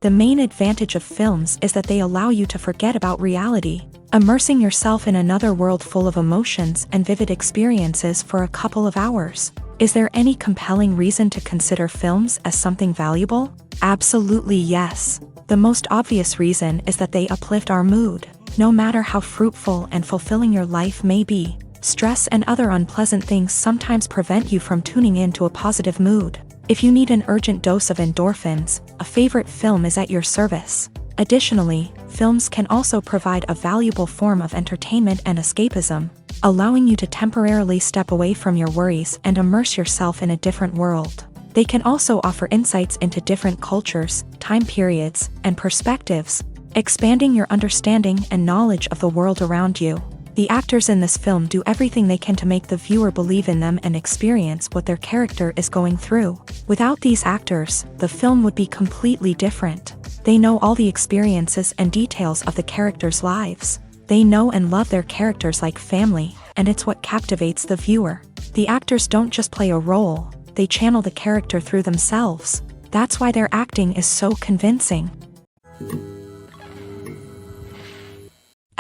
The main advantage of films is that they allow you to forget about reality, immersing yourself in another world full of emotions and vivid experiences for a couple of hours. Is there any compelling reason to consider films as something valuable? Absolutely yes. The most obvious reason is that they uplift our mood. No matter how fruitful and fulfilling your life may be, stress and other unpleasant things sometimes prevent you from tuning into a positive mood. If you need an urgent dose of endorphins, a favorite film is at your service. Additionally, films can also provide a valuable form of entertainment and escapism, allowing you to temporarily step away from your worries and immerse yourself in a different world. They can also offer insights into different cultures, time periods, and perspectives, expanding your understanding and knowledge of the world around you. The actors in this film do everything they can to make the viewer believe in them and experience what their character is going through. Without these actors, the film would be completely different. They know all the experiences and details of the characters' lives. They know and love their characters like family, and it's what captivates the viewer. The actors don't just play a role, they channel the character through themselves. That's why their acting is so convincing.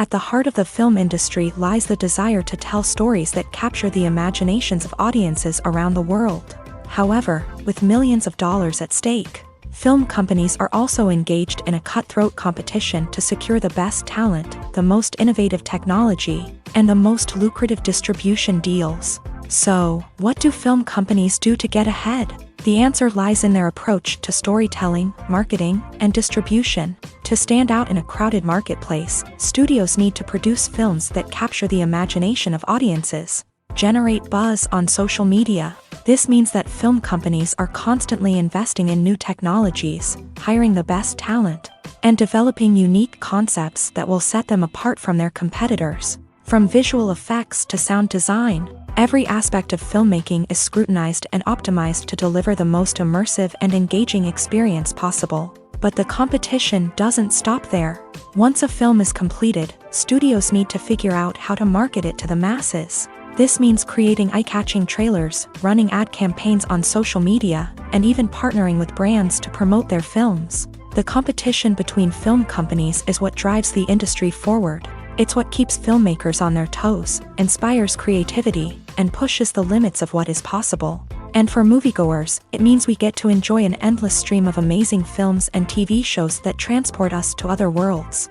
At the heart of the film industry lies the desire to tell stories that capture the imaginations of audiences around the world. However, with millions of dollars at stake, film companies are also engaged in a cutthroat competition to secure the best talent, the most innovative technology, and the most lucrative distribution deals. So, what do film companies do to get ahead? The answer lies in their approach to storytelling, marketing, and distribution. To stand out in a crowded marketplace, studios need to produce films that capture the imagination of audiences, generate buzz on social media. This means that film companies are constantly investing in new technologies, hiring the best talent, and developing unique concepts that will set them apart from their competitors. From visual effects to sound design, every aspect of filmmaking is scrutinized and optimized to deliver the most immersive and engaging experience possible. But the competition doesn't stop there. Once a film is completed, studios need to figure out how to market it to the masses. This means creating eye-catching trailers, running ad campaigns on social media, and even partnering with brands to promote their films. The competition between film companies is what drives the industry forward. It's what keeps filmmakers on their toes, inspires creativity, and pushes the limits of what is possible. And for moviegoers, it means we get to enjoy an endless stream of amazing films and TV shows that transport us to other worlds.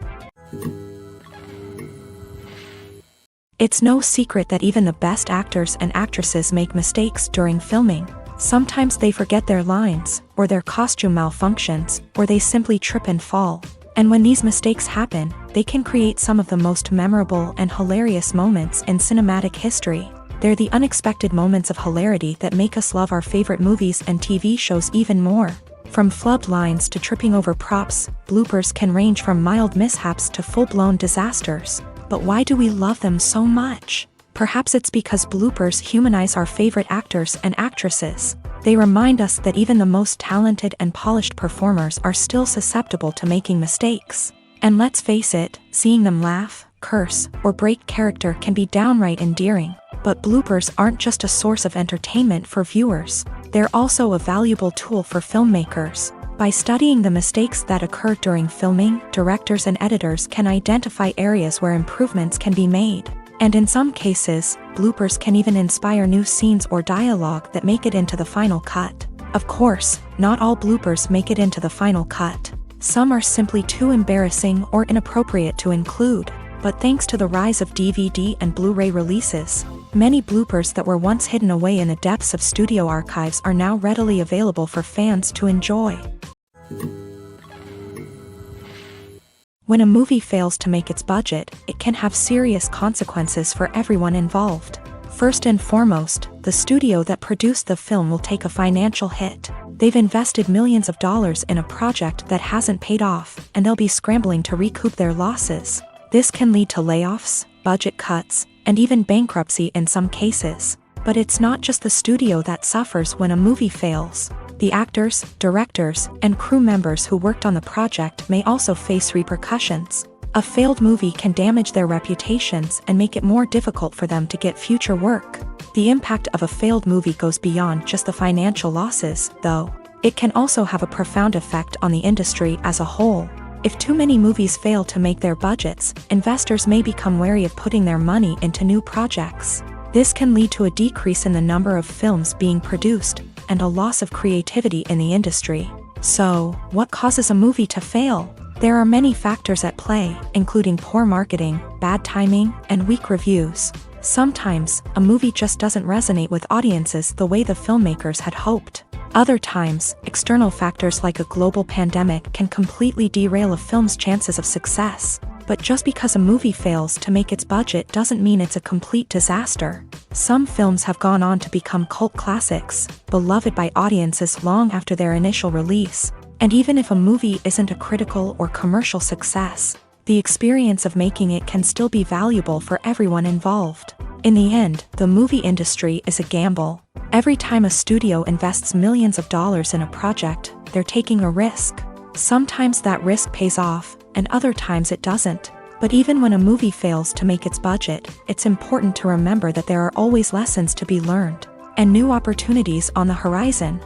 It's no secret that even the best actors and actresses make mistakes during filming. Sometimes they forget their lines, or their costume malfunctions, or they simply trip and fall. And when these mistakes happen, they can create some of the most memorable and hilarious moments in cinematic history. They're the unexpected moments of hilarity that make us love our favorite movies and TV shows even more. From flubbed lines to tripping over props, bloopers can range from mild mishaps to full-blown disasters. But why do we love them so much? Perhaps it's because bloopers humanize our favorite actors and actresses. They remind us that even the most talented and polished performers are still susceptible to making mistakes. And let's face it, seeing them laugh, curse, or break character can be downright endearing. But bloopers aren't just a source of entertainment for viewers. They're also a valuable tool for filmmakers. By studying the mistakes that occur during filming, directors and editors can identify areas where improvements can be made. And in some cases, bloopers can even inspire new scenes or dialogue that make it into the final cut. Of course, not all bloopers make it into the final cut. Some are simply too embarrassing or inappropriate to include. But thanks to the rise of DVD and Blu-ray releases, many bloopers that were once hidden away in the depths of studio archives are now readily available for fans to enjoy. When a movie fails to make its budget, it can have serious consequences for everyone involved. First and foremost, the studio that produced the film will take a financial hit. They've invested millions of dollars in a project that hasn't paid off, and they'll be scrambling to recoup their losses. This can lead to layoffs, budget cuts, and even bankruptcy in some cases. But it's not just the studio that suffers when a movie fails. The actors, directors, and crew members who worked on the project may also face repercussions. A failed movie can damage their reputations and make it more difficult for them to get future work. The impact of a failed movie goes beyond just the financial losses, though. It can also have a profound effect on the industry as a whole. If too many movies fail to make their budgets, investors may become wary of putting their money into new projects. This can lead to a decrease in the number of films being produced, and a loss of creativity in the industry. So, what causes a movie to fail? There are many factors at play, including poor marketing, bad timing, and weak reviews. Sometimes, a movie just doesn't resonate with audiences the way the filmmakers had hoped. Other times, external factors like a global pandemic can completely derail a film's chances of success. But just because a movie fails to make its budget doesn't mean it's a complete disaster. Some films have gone on to become cult classics, beloved by audiences long after their initial release. And even if a movie isn't a critical or commercial success, the experience of making it can still be valuable for everyone involved. In the end, the movie industry is a gamble. Every time a studio invests millions of dollars in a project, they're taking a risk. Sometimes that risk pays off, and other times it doesn't. But even when a movie fails to make its budget, it's important to remember that there are always lessons to be learned, and new opportunities on the horizon.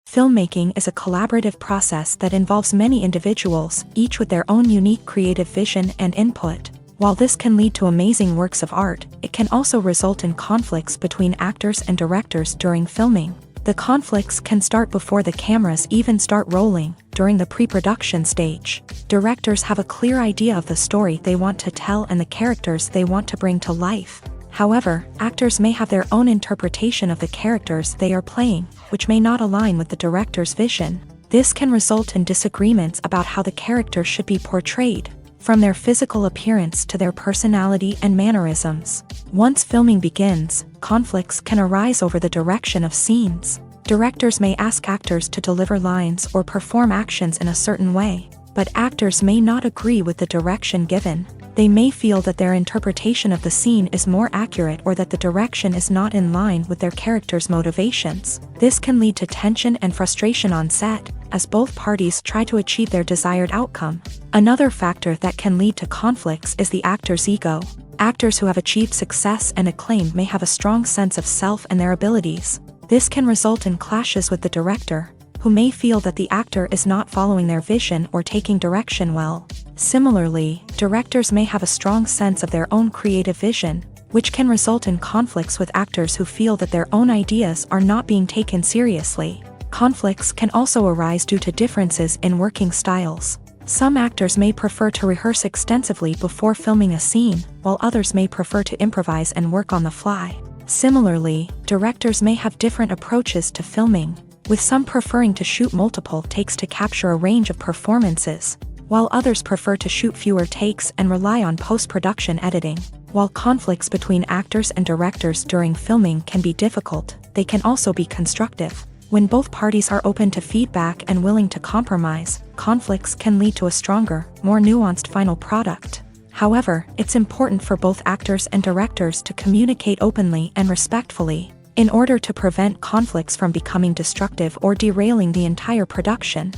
Filmmaking is a collaborative process that involves many individuals, each with their own unique creative vision and input. While this can lead to amazing works of art, it can also result in conflicts between actors and directors during filming. The conflicts can start before the cameras even start rolling, during the pre-production stage. Directors have a clear idea of the story they want to tell and the characters they want to bring to life. However, actors may have their own interpretation of the characters they are playing, which may not align with the director's vision. This can result in disagreements about how the character should be portrayed, from their physical appearance to their personality and mannerisms. Once filming begins, conflicts can arise over the direction of scenes. Directors may ask actors to deliver lines or perform actions in a certain way, but actors may not agree with the direction given. They may feel that their interpretation of the scene is more accurate or that the direction is not in line with their character's motivations. This can lead to tension and frustration on set, as both parties try to achieve their desired outcome. Another factor that can lead to conflicts is the actor's ego. Actors who have achieved success and acclaim may have a strong sense of self and their abilities. This can result in clashes with the director, who may feel that the actor is not following their vision or taking direction well. Similarly, directors may have a strong sense of their own creative vision, which can result in conflicts with actors who feel that their own ideas are not being taken seriously. Conflicts can also arise due to differences in working styles. Some actors may prefer to rehearse extensively before filming a scene, while others may prefer to improvise and work on the fly. Similarly, directors may have different approaches to filming, with some preferring to shoot multiple takes to capture a range of performances, while others prefer to shoot fewer takes and rely on post-production editing. While conflicts between actors and directors during filming can be difficult, they can also be constructive. When both parties are open to feedback and willing to compromise, conflicts can lead to a stronger, more nuanced final product. However, it's important for both actors and directors to communicate openly and respectfully, in order to prevent conflicts from becoming destructive or derailing the entire production.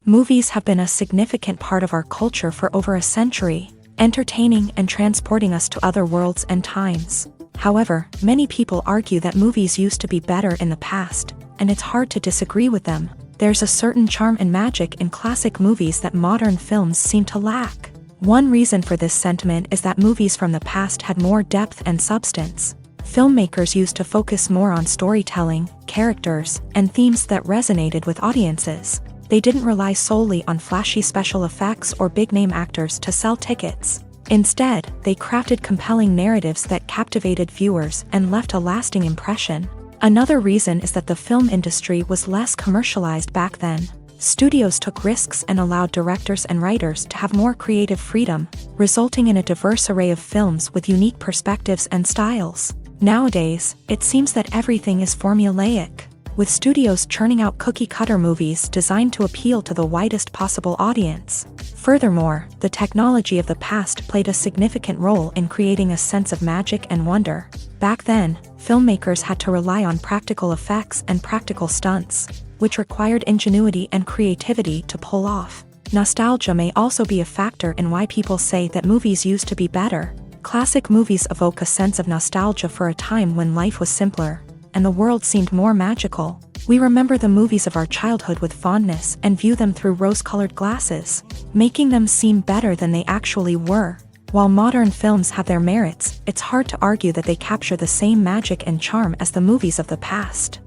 Movies have been a significant part of our culture for over a century, entertaining and transporting us to other worlds and times. However, many people argue that movies used to be better in the past, and it's hard to disagree with them. There's a certain charm and magic in classic movies that modern films seem to lack. One reason for this sentiment is that movies from the past had more depth and substance. Filmmakers used to focus more on storytelling, characters, and themes that resonated with audiences. They didn't rely solely on flashy special effects or big-name actors to sell tickets. Instead, they crafted compelling narratives that captivated viewers and left a lasting impression. Another reason is that the film industry was less commercialized back then. Studios took risks and allowed directors and writers to have more creative freedom, resulting in a diverse array of films with unique perspectives and styles. Nowadays, it seems that everything is formulaic, with studios churning out cookie-cutter movies designed to appeal to the widest possible audience. Furthermore, the technology of the past played a significant role in creating a sense of magic and wonder. Back then, filmmakers had to rely on practical effects and practical stunts, which required ingenuity and creativity to pull off. Nostalgia may also be a factor in why people say that movies used to be better. Classic movies evoke a sense of nostalgia for a time when life was simpler, and the world seemed more magical. We remember the movies of our childhood with fondness and view them through rose-colored glasses, making them seem better than they actually were. While modern films have their merits, it's hard to argue that they capture the same magic and charm as the movies of the past.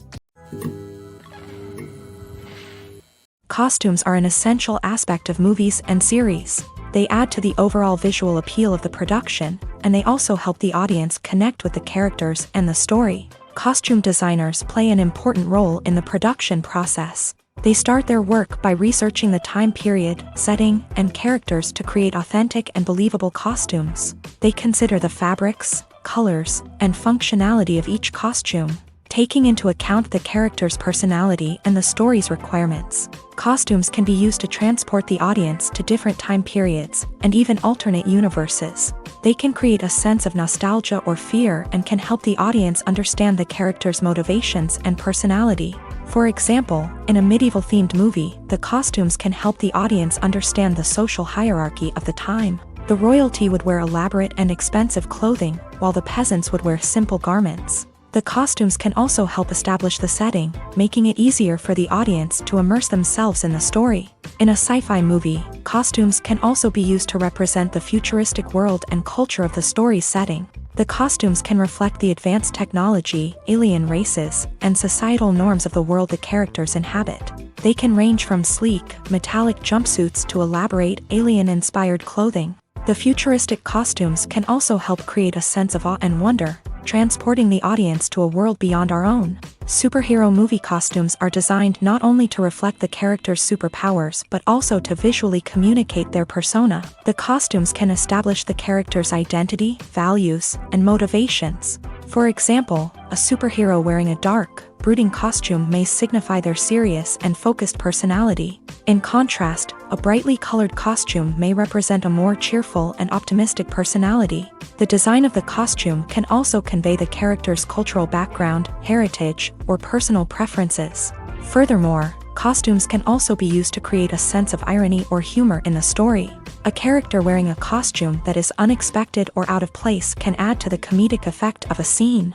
Costumes are an essential aspect of movies and series. They add to the overall visual appeal of the production, and they also help the audience connect with the characters and the story. Costume designers play an important role in the production process. They start their work by researching the time period, setting, and characters to create authentic and believable costumes. They consider the fabrics, colors, and functionality of each costume, taking into account the character's personality and the story's requirements. Costumes can be used to transport the audience to different time periods and even alternate universes. They can create a sense of nostalgia or fear and can help the audience understand the character's motivations and personality. For example, in a medieval-themed movie, the costumes can help the audience understand the social hierarchy of the time. The royalty would wear elaborate and expensive clothing, while the peasants would wear simple garments. The costumes can also help establish the setting, making it easier for the audience to immerse themselves in the story. In a sci-fi movie, costumes can also be used to represent the futuristic world and culture of the story's setting. The costumes can reflect the advanced technology, alien races, and societal norms of the world the characters inhabit. They can range from sleek, metallic jumpsuits to elaborate, alien-inspired clothing. The futuristic costumes can also help create a sense of awe and wonder, transporting the audience to a world beyond our own. Superhero movie costumes are designed not only to reflect the character's superpowers but also to visually communicate their persona. The costumes can establish the character's identity, values, and motivations. For example, a superhero wearing a dark, brooding costume may signify their serious and focused personality. In contrast, a brightly colored costume may represent a more cheerful and optimistic personality. The design of the costume can also convey the character's cultural background, heritage, or personal preferences. Furthermore, costumes can also be used to create a sense of irony or humor in the story. A character wearing a costume that is unexpected or out of place can add to the comedic effect of a scene.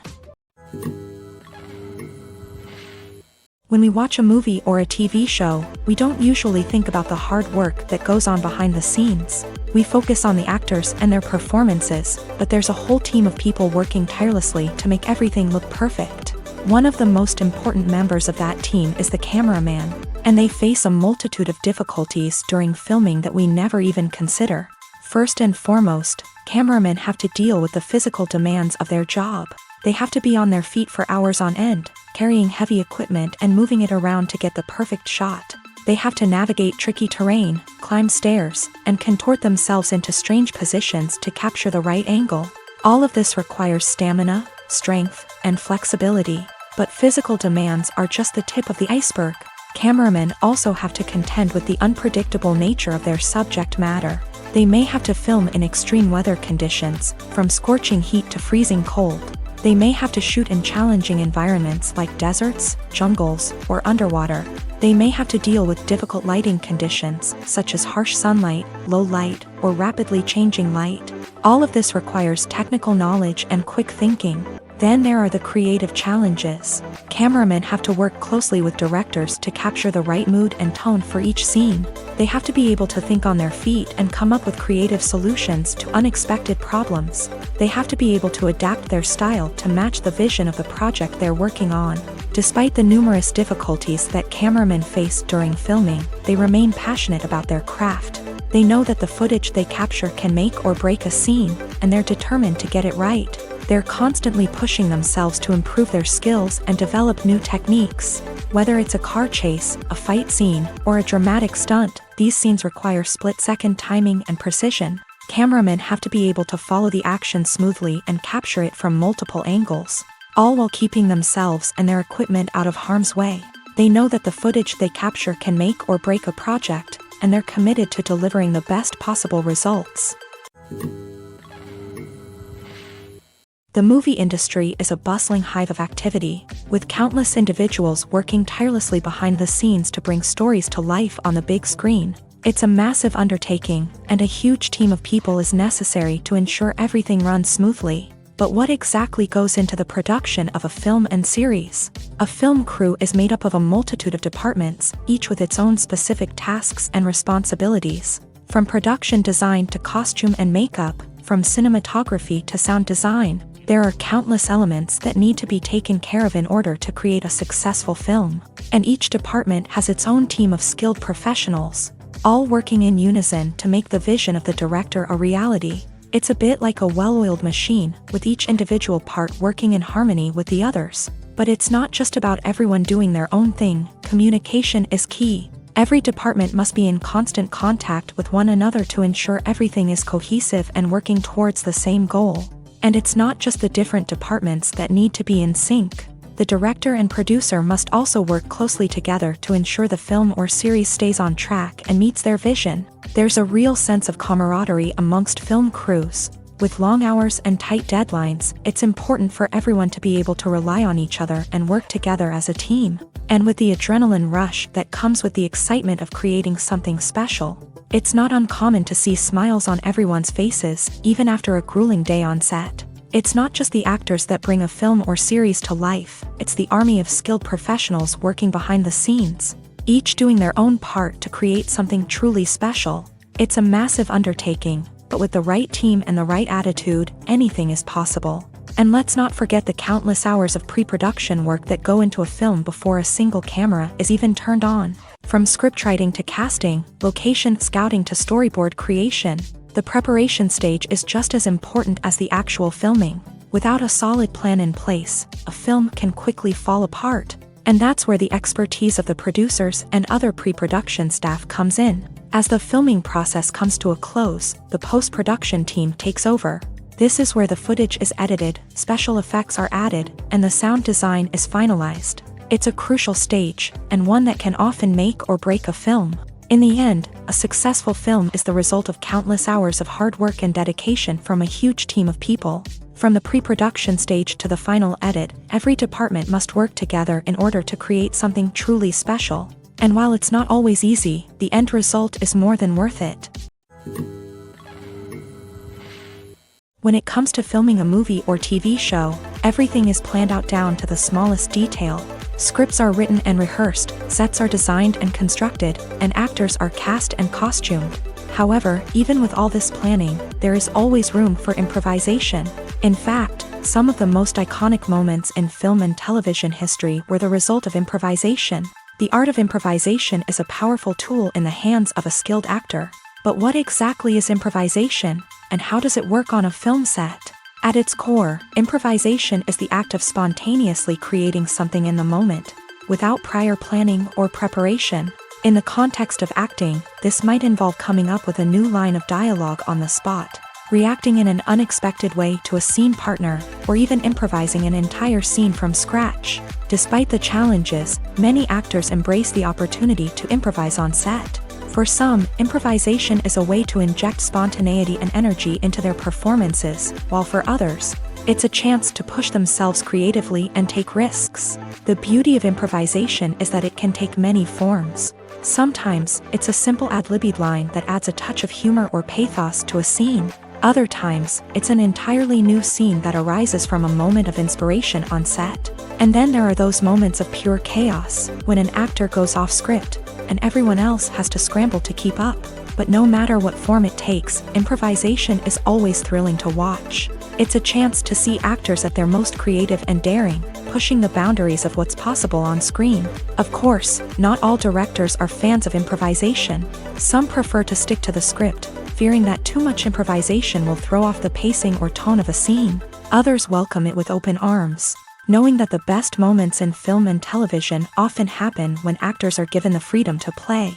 When we watch a movie or a TV show, we don't usually think about the hard work that goes on behind the scenes. We focus on the actors and their performances, but there's a whole team of people working tirelessly to make everything look perfect. One of the most important members of that team is the cameraman, and they face a multitude of difficulties during filming that we never even consider. First and foremost, cameramen have to deal with the physical demands of their job. They have to be on their feet for hours on end, carrying heavy equipment and moving it around to get the perfect shot. They have to navigate tricky terrain, climb stairs, and contort themselves into strange positions to capture the right angle. All of this requires stamina, strength, and flexibility. But physical demands are just the tip of the iceberg. Cameramen also have to contend with the unpredictable nature of their subject matter. They may have to film in extreme weather conditions, from scorching heat to freezing cold. They may have to shoot in challenging environments like deserts, jungles, or underwater. They may have to deal with difficult lighting conditions, such as harsh sunlight, low light, or rapidly changing light. All of this requires technical knowledge and quick thinking. Then there are the creative challenges. Cameramen have to work closely with directors to capture the right mood and tone for each scene. They have to be able to think on their feet and come up with creative solutions to unexpected problems. They have to be able to adapt their style to match the vision of the project they're working on. Despite the numerous difficulties that cameramen face during filming, they remain passionate about their craft. They know that the footage they capture can make or break a scene, and they're determined to get it right. They're constantly pushing themselves to improve their skills and develop new techniques. Whether it's a car chase, a fight scene, or a dramatic stunt, these scenes require split-second timing and precision. Cameramen have to be able to follow the action smoothly and capture it from multiple angles, all while keeping themselves and their equipment out of harm's way. They know that the footage they capture can make or break a project, and they're committed to delivering the best possible results. The movie industry is a bustling hive of activity, with countless individuals working tirelessly behind the scenes to bring stories to life on the big screen. It's a massive undertaking, and a huge team of people is necessary to ensure everything runs smoothly. But what exactly goes into the production of a film and series? A film crew is made up of a multitude of departments, each with its own specific tasks and responsibilities. From production design to costume and makeup, from cinematography to sound design, there are countless elements that need to be taken care of in order to create a successful film. And each department has its own team of skilled professionals, all working in unison to make the vision of the director a reality. It's a bit like a well-oiled machine, with each individual part working in harmony with the others. But it's not just about everyone doing their own thing. Communication is key. Every department must be in constant contact with one another to ensure everything is cohesive and working towards the same goal. And it's not just the different departments that need to be in sync. The director and producer must also work closely together to ensure the film or series stays on track and meets their vision. There's a real sense of camaraderie amongst film crews. With long hours and tight deadlines, it's important for everyone to be able to rely on each other and work together as a team. And with the adrenaline rush that comes with the excitement of creating something special, it's not uncommon to see smiles on everyone's faces, even after a grueling day on set. It's not just the actors that bring a film or series to life, it's the army of skilled professionals working behind the scenes, each doing their own part to create something truly special. It's a massive undertaking, but with the right team and the right attitude, anything is possible. And let's not forget the countless hours of pre-production work that go into a film before a single camera is even turned on. From scriptwriting to casting, location scouting to storyboard creation, the preparation stage is just as important as the actual filming. Without a solid plan in place, a film can quickly fall apart. And that's where the expertise of the producers and other pre-production staff comes in. As the filming process comes to a close, the post-production team takes over. This is where the footage is edited, special effects are added, and the sound design is finalized. It's a crucial stage, and one that can often make or break a film. In the end, a successful film is the result of countless hours of hard work and dedication from a huge team of people. From the pre-production stage to the final edit, every department must work together in order to create something truly special. And while it's not always easy, the end result is more than worth it. When it comes to filming a movie or TV show, everything is planned out down to the smallest detail. Scripts are written and rehearsed, sets are designed and constructed, and actors are cast and costumed. However, even with all this planning, there is always room for improvisation. In fact, some of the most iconic moments in film and television history were the result of improvisation. The art of improvisation is a powerful tool in the hands of a skilled actor. But what exactly is improvisation, and how does it work on a film set? At its core, improvisation is the act of spontaneously creating something in the moment, without prior planning or preparation. In the context of acting, this might involve coming up with a new line of dialogue on the spot, reacting in an unexpected way to a scene partner, or even improvising an entire scene from scratch. Despite the challenges, many actors embrace the opportunity to improvise on set. For some, improvisation is a way to inject spontaneity and energy into their performances, while for others, it's a chance to push themselves creatively and take risks. The beauty of improvisation is that it can take many forms. Sometimes, it's a simple ad-libbed line that adds a touch of humor or pathos to a scene. Other times, it's an entirely new scene that arises from a moment of inspiration on set. And then there are those moments of pure chaos, when an actor goes off script, and everyone else has to scramble to keep up. But no matter what form it takes, improvisation is always thrilling to watch. It's a chance to see actors at their most creative and daring, pushing the boundaries of what's possible on screen. Of course, not all directors are fans of improvisation. Some prefer to stick to the script, fearing that too much improvisation will throw off the pacing or tone of a scene. Others welcome it with open arms, knowing that the best moments in film and television often happen when actors are given the freedom to play.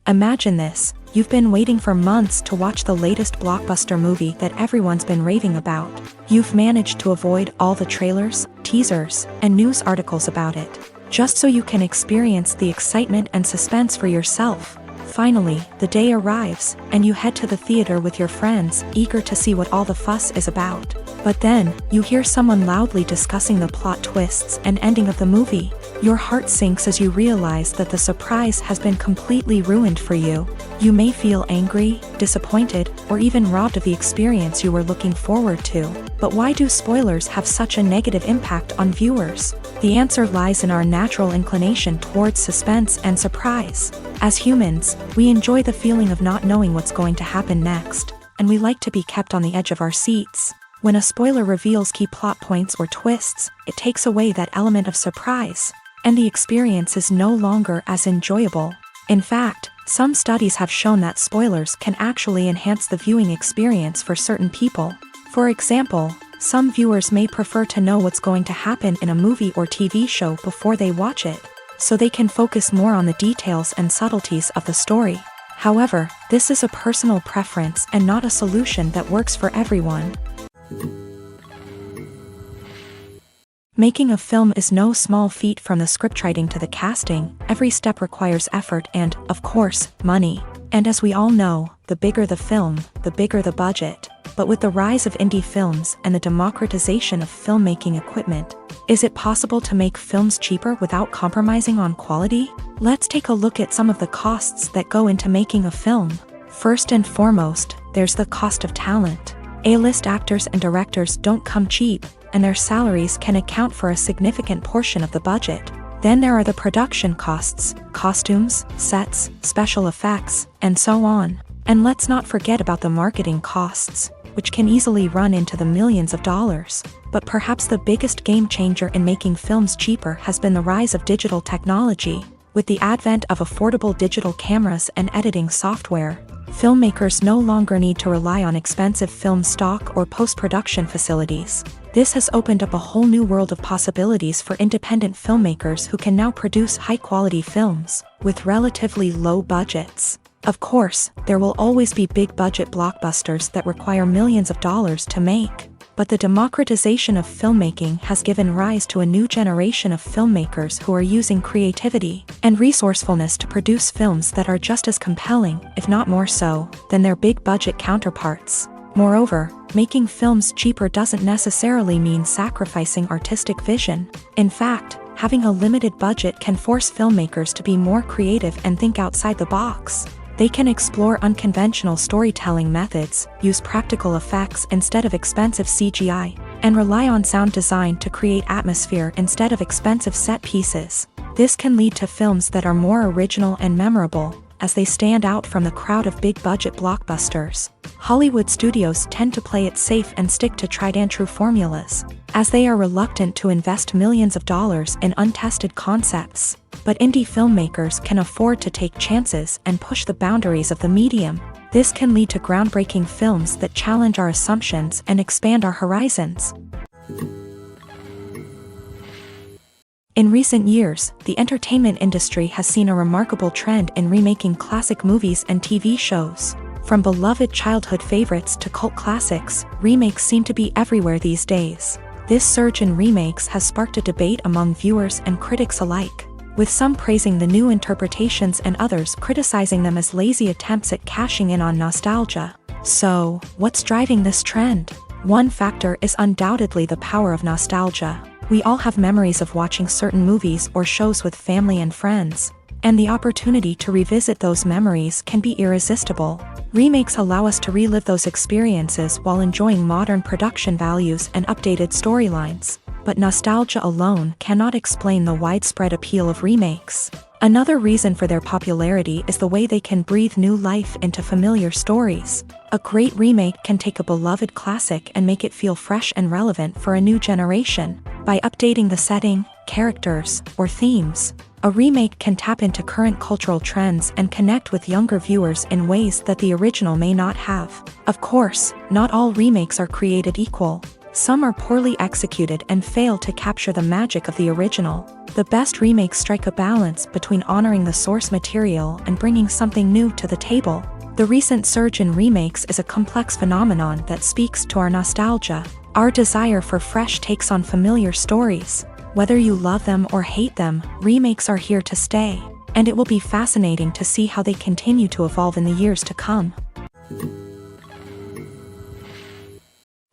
Imagine this: you've been waiting for months to watch the latest blockbuster movie that everyone's been raving about. You've managed to avoid all the trailers, teasers, and news articles about it, just so you can experience the excitement and suspense for yourself. Finally, the day arrives, and you head to the theater with your friends, eager to see what all the fuss is about. But then, you hear someone loudly discussing the plot twists and ending of the movie. Your heart sinks as you realize that the surprise has been completely ruined for you. You may feel angry, disappointed, or even robbed of the experience you were looking forward to. But why do spoilers have such a negative impact on viewers? The answer lies in our natural inclination towards suspense and surprise. As humans, we enjoy the feeling of not knowing what's going to happen next, and we like to be kept on the edge of our seats. When a spoiler reveals key plot points or twists, it takes away that element of surprise, and the experience is no longer as enjoyable. In fact, some studies have shown that spoilers can actually enhance the viewing experience for certain people. For example, some viewers may prefer to know what's going to happen in a movie or TV show before they watch it, so they can focus more on the details and subtleties of the story. However, this is a personal preference and not a solution that works for everyone. Making a film is no small feat, from the scriptwriting to the casting. Every step requires effort and, of course, money. And as we all know, the bigger the film, the bigger the budget. But with the rise of indie films and the democratization of filmmaking equipment, is it possible to make films cheaper without compromising on quality? Let's take a look at some of the costs that go into making a film. First and foremost, there's the cost of talent. A-list actors and directors don't come cheap, and their salaries can account for a significant portion of the budget. Then there are the production costs, costumes, sets, special effects, and so on. And let's not forget about the marketing costs, which can easily run into the millions of dollars. But perhaps the biggest game changer in making films cheaper has been the rise of digital technology. With the advent of affordable digital cameras and editing software, filmmakers no longer need to rely on expensive film stock or post-production facilities. This has opened up a whole new world of possibilities for independent filmmakers who can now produce high-quality films with relatively low budgets. Of course, there will always be big-budget blockbusters that require millions of dollars to make. But the democratization of filmmaking has given rise to a new generation of filmmakers who are using creativity and resourcefulness to produce films that are just as compelling, if not more so, than their big-budget counterparts. Moreover, making films cheaper doesn't necessarily mean sacrificing artistic vision. In fact, having a limited budget can force filmmakers to be more creative and think outside the box. They can explore unconventional storytelling methods, use practical effects instead of expensive CGI, and rely on sound design to create atmosphere instead of expensive set pieces. This can lead to films that are more original and memorable, as they stand out from the crowd of big-budget blockbusters. Hollywood studios tend to play it safe and stick to tried-and-true formulas, as they are reluctant to invest millions of dollars in untested concepts. But indie filmmakers can afford to take chances and push the boundaries of the medium. This can lead to groundbreaking films that challenge our assumptions and expand our horizons. In recent years, the entertainment industry has seen a remarkable trend in remaking classic movies and TV shows. From beloved childhood favorites to cult classics, remakes seem to be everywhere these days. This surge in remakes has sparked a debate among viewers and critics alike, with some praising the new interpretations and others criticizing them as lazy attempts at cashing in on nostalgia. So, what's driving this trend? One factor is undoubtedly the power of nostalgia. We all have memories of watching certain movies or shows with family and friends, and the opportunity to revisit those memories can be irresistible. Remakes allow us to relive those experiences while enjoying modern production values and updated storylines. But nostalgia alone cannot explain the widespread appeal of remakes. Another reason for their popularity is the way they can breathe new life into familiar stories. A great remake can take a beloved classic and make it feel fresh and relevant for a new generation. By updating the setting, characters, or themes, a remake can tap into current cultural trends and connect with younger viewers in ways that the original may not have. Of course, not all remakes are created equal. Some are poorly executed and fail to capture the magic of the original. The best remakes strike a balance between honoring the source material and bringing something new to the table. The recent surge in remakes is a complex phenomenon that speaks to our nostalgia, our desire for fresh takes on familiar stories. Whether you love them or hate them, remakes are here to stay, and it will be fascinating to see how they continue to evolve in the years to come.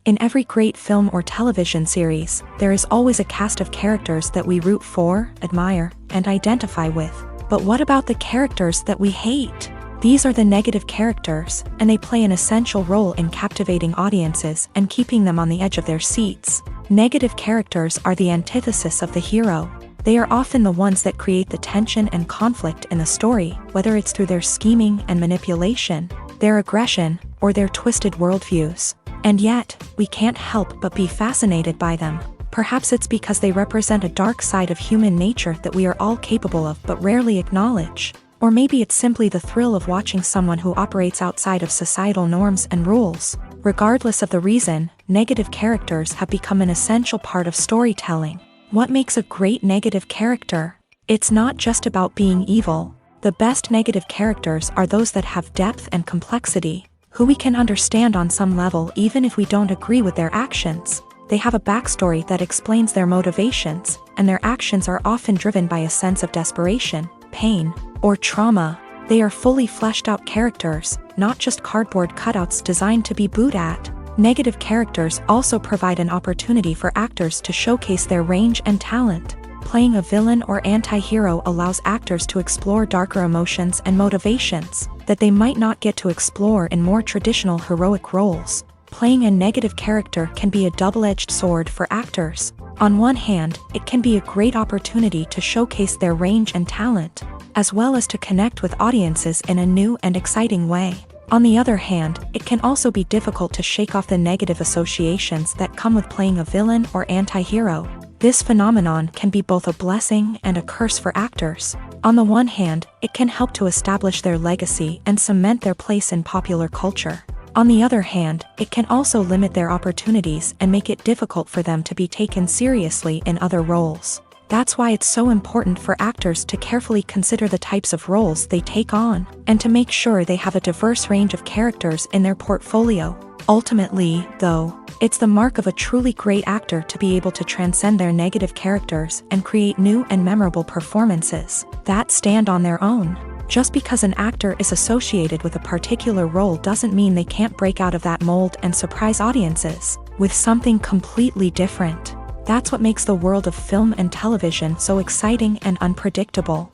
In every great film or television series, there is always a cast of characters that we root for, admire, and identify with. But what about the characters that we hate? These are the negative characters, and they play an essential role in captivating audiences and keeping them on the edge of their seats. Negative characters are the antithesis of the hero. They are often the ones that create the tension and conflict in the story, whether it's through their scheming and manipulation, their aggression, or their twisted worldviews. And yet, we can't help but be fascinated by them. Perhaps it's because they represent a dark side of human nature that we are all capable of but rarely acknowledge. Or maybe it's simply the thrill of watching someone who operates outside of societal norms and rules. Regardless of the reason, negative characters have become an essential part of storytelling. What makes a great negative character? It's not just about being evil. The best negative characters are those that have depth and complexity, who we can understand on some level even if we don't agree with their actions. They have a backstory that explains their motivations, and their actions are often driven by a sense of desperation, pain, or trauma. They are fully fleshed out characters, not just cardboard cutouts designed to be booed at. Negative characters also provide an opportunity for actors to showcase their range and talent. Playing a villain or anti-hero allows actors to explore darker emotions and motivations that they might not get to explore in more traditional heroic roles. Playing a negative character can be a double-edged sword for actors. On one hand, it can be a great opportunity to showcase their range and talent, as well as to connect with audiences in a new and exciting way. On the other hand, it can also be difficult to shake off the negative associations that come with playing a villain or anti-hero. This phenomenon can be both a blessing and a curse for actors. On the one hand, it can help to establish their legacy and cement their place in popular culture. On the other hand, it can also limit their opportunities and make it difficult for them to be taken seriously in other roles. That's why it's so important for actors to carefully consider the types of roles they take on, and to make sure they have a diverse range of characters in their portfolio. Ultimately, though, it's the mark of a truly great actor to be able to transcend their negative characters and create new and memorable performances that stand on their own. Just because an actor is associated with a particular role doesn't mean they can't break out of that mold and surprise audiences with something completely different. That's what makes the world of film and television so exciting and unpredictable.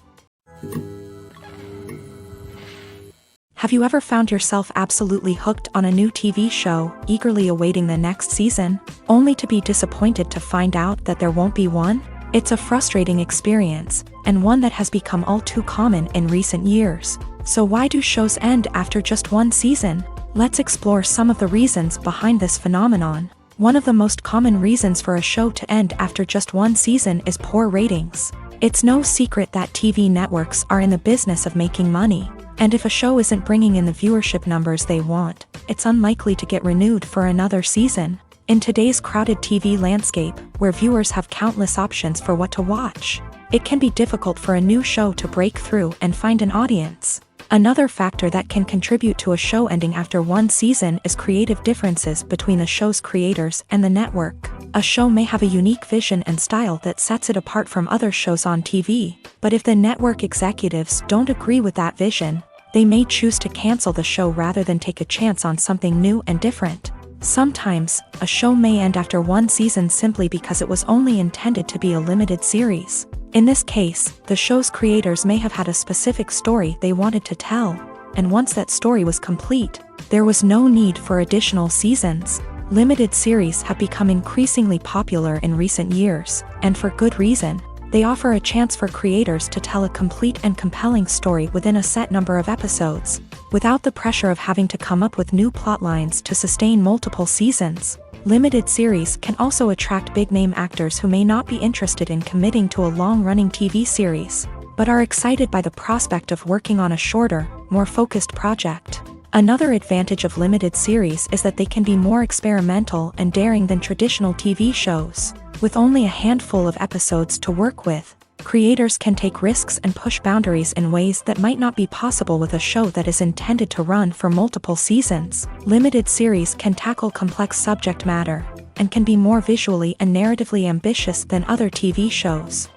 Have you ever found yourself absolutely hooked on a new TV show, eagerly awaiting the next season, only to be disappointed to find out that there won't be one? It's a frustrating experience, and one that has become all too common in recent years. So why do shows end after just one season? Let's explore some of the reasons behind this phenomenon. One of the most common reasons for a show to end after just one season is poor ratings. It's no secret that TV networks are in the business of making money, and if a show isn't bringing in the viewership numbers they want, it's unlikely to get renewed for another season. In today's crowded TV landscape, where viewers have countless options for what to watch, it can be difficult for a new show to break through and find an audience. Another factor that can contribute to a show ending after one season is creative differences between the show's creators and the network. A show may have a unique vision and style that sets it apart from other shows on TV, but if the network executives don't agree with that vision, they may choose to cancel the show rather than take a chance on something new and different. Sometimes, a show may end after one season simply because it was only intended to be a limited series. In this case, the show's creators may have had a specific story they wanted to tell, and once that story was complete, there was no need for additional seasons. Limited series have become increasingly popular in recent years, and for good reason. They offer a chance for creators to tell a complete and compelling story within a set number of episodes, without the pressure of having to come up with new plotlines to sustain multiple seasons. Limited series can also attract big-name actors who may not be interested in committing to a long-running TV series, but are excited by the prospect of working on a shorter, more focused project. Another advantage of limited series is that they can be more experimental and daring than traditional TV shows. With only a handful of episodes to work with, creators can take risks and push boundaries in ways that might not be possible with a show that is intended to run for multiple seasons. Limited series can tackle complex subject matter, and can be more visually and narratively ambitious than other TV shows.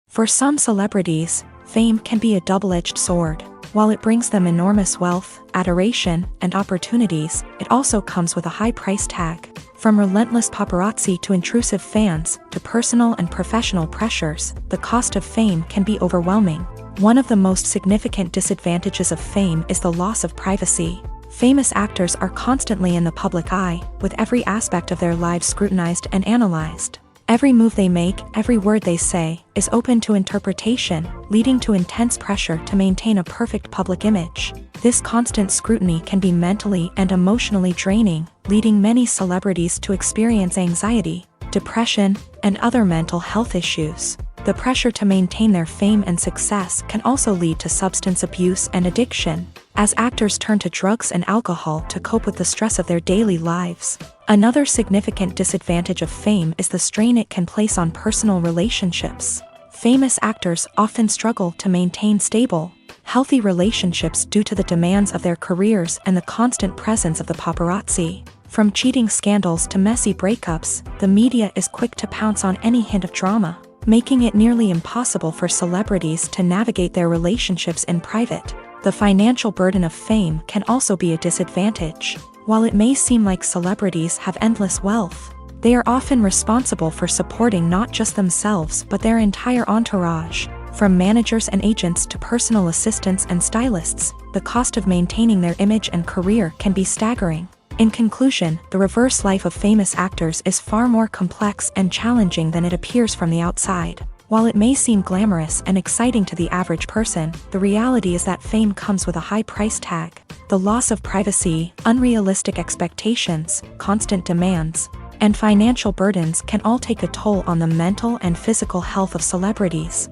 For some celebrities, fame can be a double-edged sword. While it brings them enormous wealth, adoration, and opportunities, it also comes with a high price tag. From relentless paparazzi to intrusive fans, to personal and professional pressures, the cost of fame can be overwhelming. One of the most significant disadvantages of fame is the loss of privacy. Famous actors are constantly in the public eye, with every aspect of their lives scrutinized and analyzed. Every move they make, every word they say, is open to interpretation, leading to intense pressure to maintain a perfect public image. This constant scrutiny can be mentally and emotionally draining, leading many celebrities to experience anxiety, depression, and other mental health issues. The pressure to maintain their fame and success can also lead to substance abuse and addiction, as actors turn to drugs and alcohol to cope with the stress of their daily lives. Another significant disadvantage of fame is the strain it can place on personal relationships. Famous actors often struggle to maintain stable, healthy relationships due to the demands of their careers and the constant presence of the paparazzi. From cheating scandals to messy breakups, the media is quick to pounce on any hint of drama, making it nearly impossible for celebrities to navigate their relationships in private. The financial burden of fame can also be a disadvantage. While it may seem like celebrities have endless wealth, they are often responsible for supporting not just themselves but their entire entourage. From managers and agents to personal assistants and stylists, the cost of maintaining their image and career can be staggering. In conclusion, the reverse life of famous actors is far more complex and challenging than it appears from the outside. While it may seem glamorous and exciting to the average person, the reality is that fame comes with a high price tag. The loss of privacy, unrealistic expectations, constant demands, and financial burdens can all take a toll on the mental and physical health of celebrities.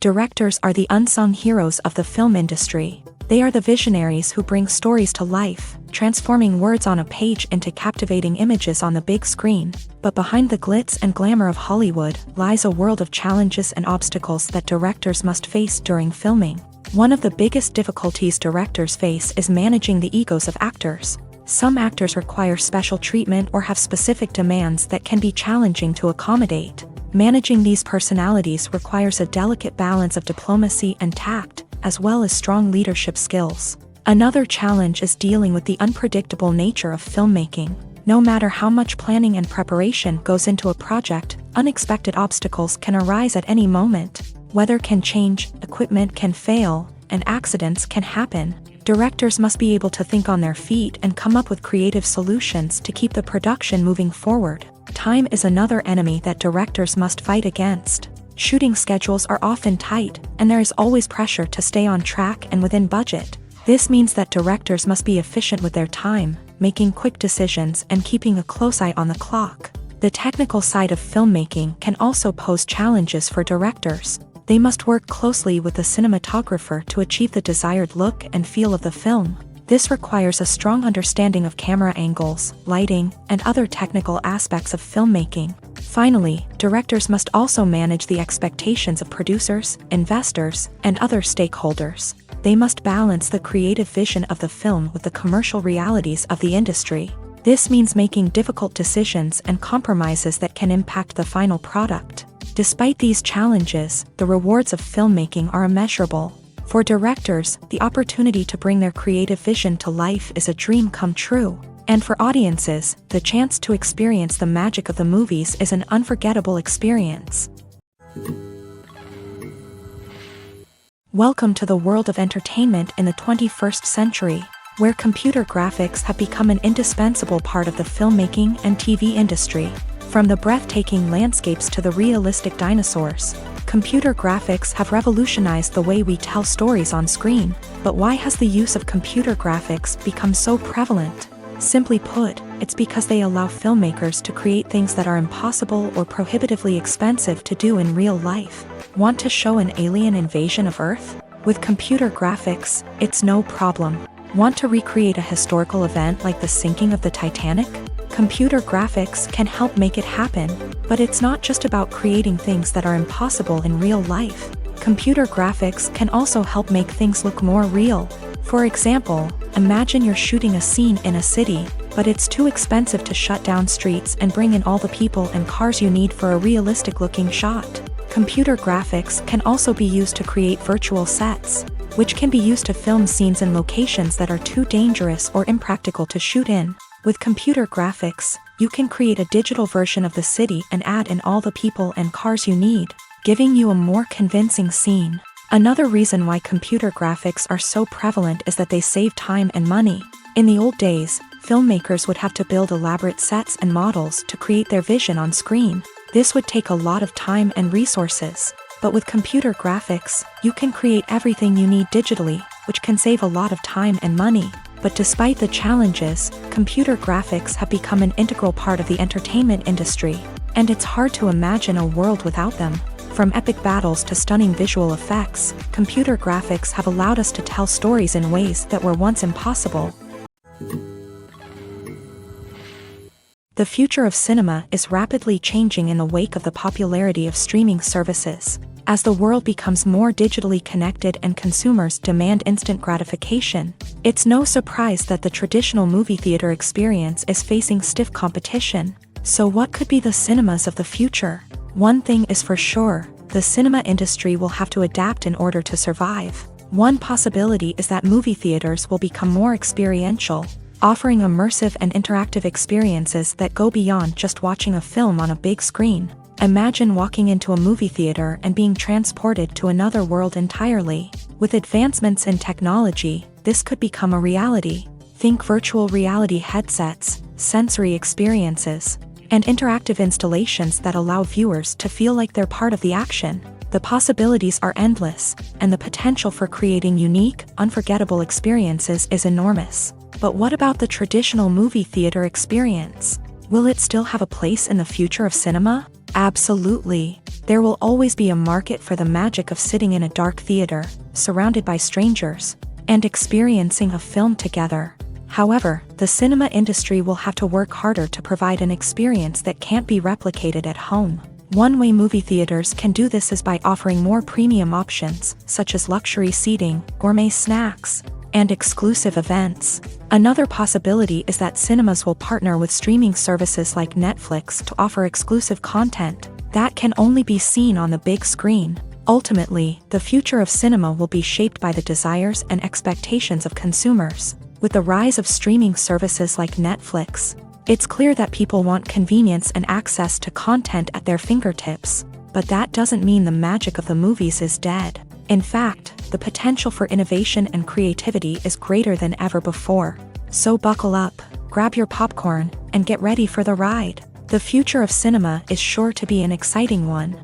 Directors are the unsung heroes of the film industry. They are the visionaries who bring stories to life, transforming words on a page into captivating images on the big screen. But behind the glitz and glamour of Hollywood lies a world of challenges and obstacles that directors must face during filming. One of the biggest difficulties directors face is managing the egos of actors. Some actors require special treatment or have specific demands that can be challenging to accommodate. Managing these personalities requires a delicate balance of diplomacy and tact, as well as strong leadership skills. Another challenge is dealing with the unpredictable nature of filmmaking. No matter how much planning and preparation goes into a project, unexpected obstacles can arise at any moment. Weather can change, equipment can fail, and accidents can happen. Directors must be able to think on their feet and come up with creative solutions to keep the production moving forward. Time is another enemy that directors must fight against. Shooting schedules are often tight, and there is always pressure to stay on track and within budget. This means that directors must be efficient with their time, making quick decisions and keeping a close eye on the clock. The technical side of filmmaking can also pose challenges for directors. They must work closely with the cinematographer to achieve the desired look and feel of the film. This requires a strong understanding of camera angles, lighting, and other technical aspects of filmmaking. Finally, directors must also manage the expectations of producers, investors, and other stakeholders. They must balance the creative vision of the film with the commercial realities of the industry. This means making difficult decisions and compromises that can impact the final product. Despite these challenges, the rewards of filmmaking are immeasurable. For directors, the opportunity to bring their creative vision to life is a dream come true. And for audiences, the chance to experience the magic of the movies is an unforgettable experience. Welcome to the world of entertainment in the 21st century, where computer graphics have become an indispensable part of the filmmaking and TV industry. From the breathtaking landscapes to the realistic dinosaurs, computer graphics have revolutionized the way we tell stories on screen. But why has the use of computer graphics become so prevalent? Simply put, it's because they allow filmmakers to create things that are impossible or prohibitively expensive to do in real life. Want to show an alien invasion of Earth? With computer graphics, it's no problem. Want to recreate a historical event like the sinking of the Titanic? Computer graphics can help make it happen, but it's not just about creating things that are impossible in real life. Computer graphics can also help make things look more real. For example, imagine you're shooting a scene in a city, but it's too expensive to shut down streets and bring in all the people and cars you need for a realistic-looking shot. Computer graphics can also be used to create virtual sets, which can be used to film scenes in locations that are too dangerous or impractical to shoot in. With computer graphics, you can create a digital version of the city and add in all the people and cars you need, giving you a more convincing scene. Another reason why computer graphics are so prevalent is that they save time and money. In the old days, filmmakers would have to build elaborate sets and models to create their vision on screen. This would take a lot of time and resources. But with computer graphics, you can create everything you need digitally, which can save a lot of time and money. But despite the challenges, computer graphics have become an integral part of the entertainment industry, and it's hard to imagine a world without them. From epic battles to stunning visual effects, computer graphics have allowed us to tell stories in ways that were once impossible. The future of cinema is rapidly changing in the wake of the popularity of streaming services. As the world becomes more digitally connected and consumers demand instant gratification, it's no surprise that the traditional movie theater experience is facing stiff competition. So what could be the cinemas of the future? One thing is for sure, the cinema industry will have to adapt in order to survive. One possibility is that movie theaters will become more experiential, offering immersive and interactive experiences that go beyond just watching a film on a big screen. Imagine walking into a movie theater and being transported to another world entirely. With advancements in technology, this could become a reality. Think virtual reality headsets, sensory experiences, and interactive installations that allow viewers to feel like they're part of the action. The possibilities are endless, and the potential for creating unique, unforgettable experiences is enormous. But what about the traditional movie theater experience? Will it still have a place in the future of cinema? Absolutely. There will always be a market for the magic of sitting in a dark theater, surrounded by strangers, and experiencing a film together. However, the cinema industry will have to work harder to provide an experience that can't be replicated at home. One way movie theaters can do this is by offering more premium options, such as luxury seating, gourmet snacks, and exclusive events. Another possibility is that cinemas will partner with streaming services like Netflix to offer exclusive content that can only be seen on the big screen. Ultimately, the future of cinema will be shaped by the desires and expectations of consumers. With the rise of streaming services like Netflix, it's clear that people want convenience and access to content at their fingertips. But that doesn't mean the magic of the movies is dead. In fact, the potential for innovation and creativity is greater than ever before. So buckle up, grab your popcorn, and get ready for the ride. The future of cinema is sure to be an exciting one.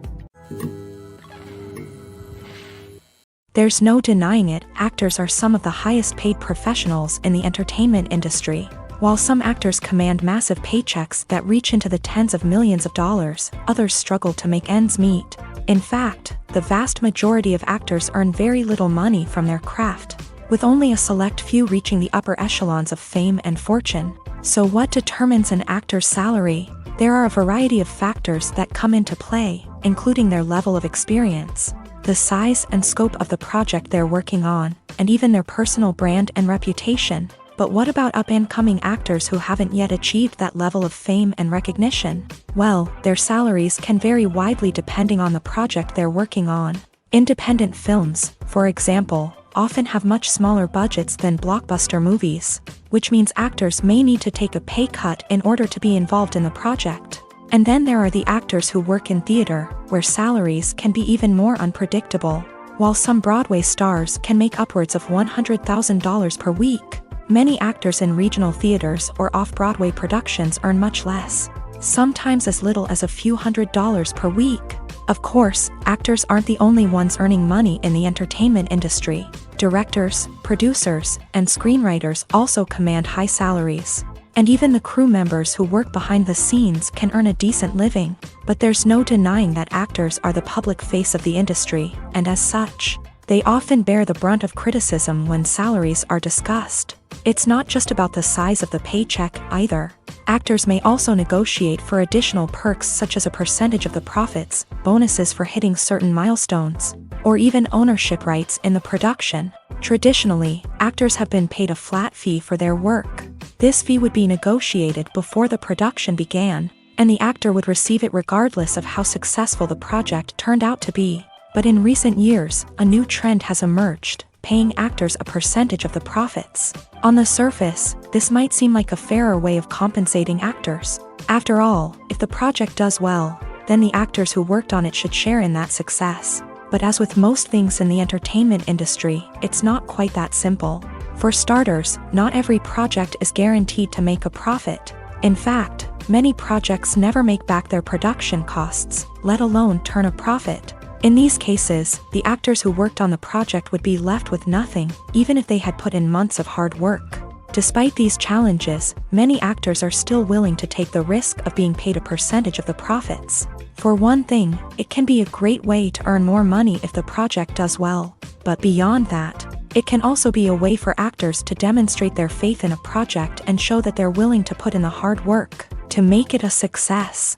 There's no denying it, actors are some of the highest paid professionals in the entertainment industry. While some actors command massive paychecks that reach into the tens of millions of dollars, others struggle to make ends meet. In fact, the vast majority of actors earn very little money from their craft, with only a select few reaching the upper echelons of fame and fortune. So what determines an actor's salary? There are a variety of factors that come into play, including their level of experience, the size and scope of the project they're working on, and even their personal brand and reputation. But what about up-and-coming actors who haven't yet achieved that level of fame and recognition? Well, their salaries can vary widely depending on the project they're working on. Independent films, for example, often have much smaller budgets than blockbuster movies, which means actors may need to take a pay cut in order to be involved in the project. And then there are the actors who work in theater, where salaries can be even more unpredictable. While some Broadway stars can make upwards of $100,000 per week, many actors in regional theaters or off-Broadway productions earn much less, sometimes as little as a few $100s per week. Of course, actors aren't the only ones earning money in the entertainment industry. Directors, producers, and screenwriters also command high salaries. And even the crew members who work behind the scenes can earn a decent living. But there's no denying that actors are the public face of the industry, and as such, they often bear the brunt of criticism when salaries are discussed. It's not just about the size of the paycheck either. Actors may also negotiate for additional perks such as a percentage of the profits, bonuses for hitting certain milestones, or even ownership rights in the production. Traditionally, actors have been paid a flat fee for their work. This fee would be negotiated before the production began, and the actor would receive it regardless of how successful the project turned out to be. But in recent years, a new trend has emerged, paying actors a percentage of the profits. On the surface, this might seem like a fairer way of compensating actors. After all, if the project does well, then the actors who worked on it should share in that success. But as with most things in the entertainment industry, it's not quite that simple. For starters, not every project is guaranteed to make a profit. In fact, many projects never make back their production costs, let alone turn a profit. In these cases, the actors who worked on the project would be left with nothing, even if they had put in months of hard work. Despite these challenges, many actors are still willing to take the risk of being paid a percentage of the profits. For one thing, it can be a great way to earn more money if the project does well. But beyond that, it can also be a way for actors to demonstrate their faith in a project and show that they're willing to put in the hard work to make it a success.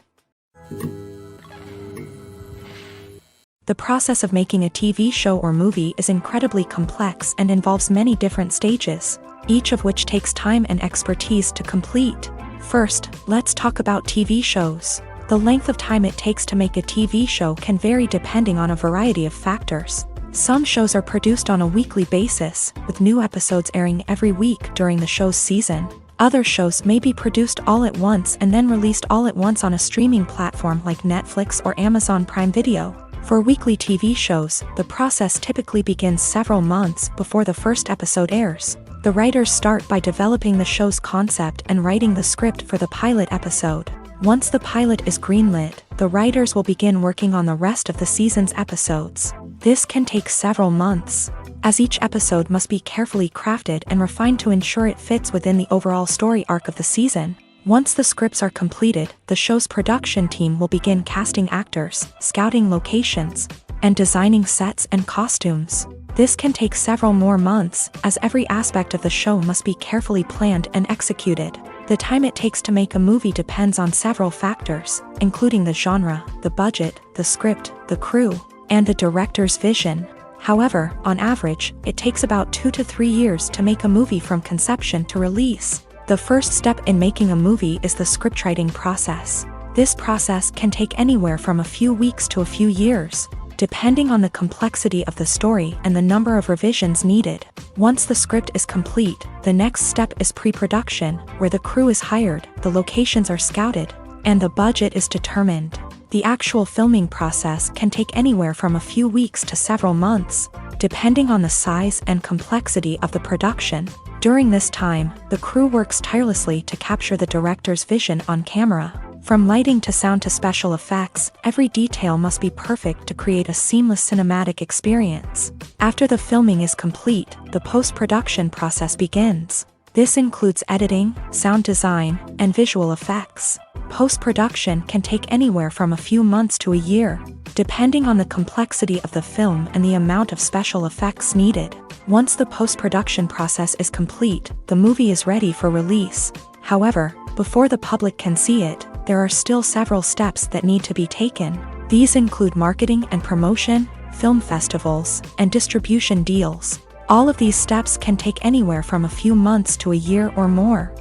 The process of making a TV show or movie is incredibly complex and involves many different stages, each of which takes time and expertise to complete. First, let's talk about TV shows. The length of time it takes to make a TV show can vary depending on a variety of factors. Some shows are produced on a weekly basis, with new episodes airing every week during the show's season. Other shows may be produced all at once and then released all at once on a streaming platform like Netflix or Amazon Prime Video. For weekly TV shows, the process typically begins several months before the first episode airs. The writers start by developing the show's concept and writing the script for the pilot episode. Once the pilot is greenlit, the writers will begin working on the rest of the season's episodes. This can take several months, as each episode must be carefully crafted and refined to ensure it fits within the overall story arc of the season. Once the scripts are completed, the show's production team will begin casting actors, scouting locations, and designing sets and costumes. This can take several more months, as every aspect of the show must be carefully planned and executed. The time it takes to make a movie depends on several factors, including the genre, the budget, the script, the crew, and the director's vision. However, on average, it takes about 2 to 3 years to make a movie from conception to release. The first step in making a movie is the scriptwriting process. This process can take anywhere from a few weeks to a few years, depending on the complexity of the story and the number of revisions needed. Once the script is complete, the next step is pre-production, where the crew is hired, the locations are scouted, and the budget is determined. The actual filming process can take anywhere from a few weeks to several months, depending on the size and complexity of the production. During this time, the crew works tirelessly to capture the director's vision on camera. From lighting to sound to special effects, every detail must be perfect to create a seamless cinematic experience. After the filming is complete, the post-production process begins. This includes editing, sound design, and visual effects. Post-production can take anywhere from a few months to a year, depending on the complexity of the film and the amount of special effects needed. Once the post-production process is complete, the movie is ready for release. However, before the public can see it, there are still several steps that need to be taken. These include marketing and promotion, film festivals, and distribution deals. All of these steps can take anywhere from a few months to a year or more.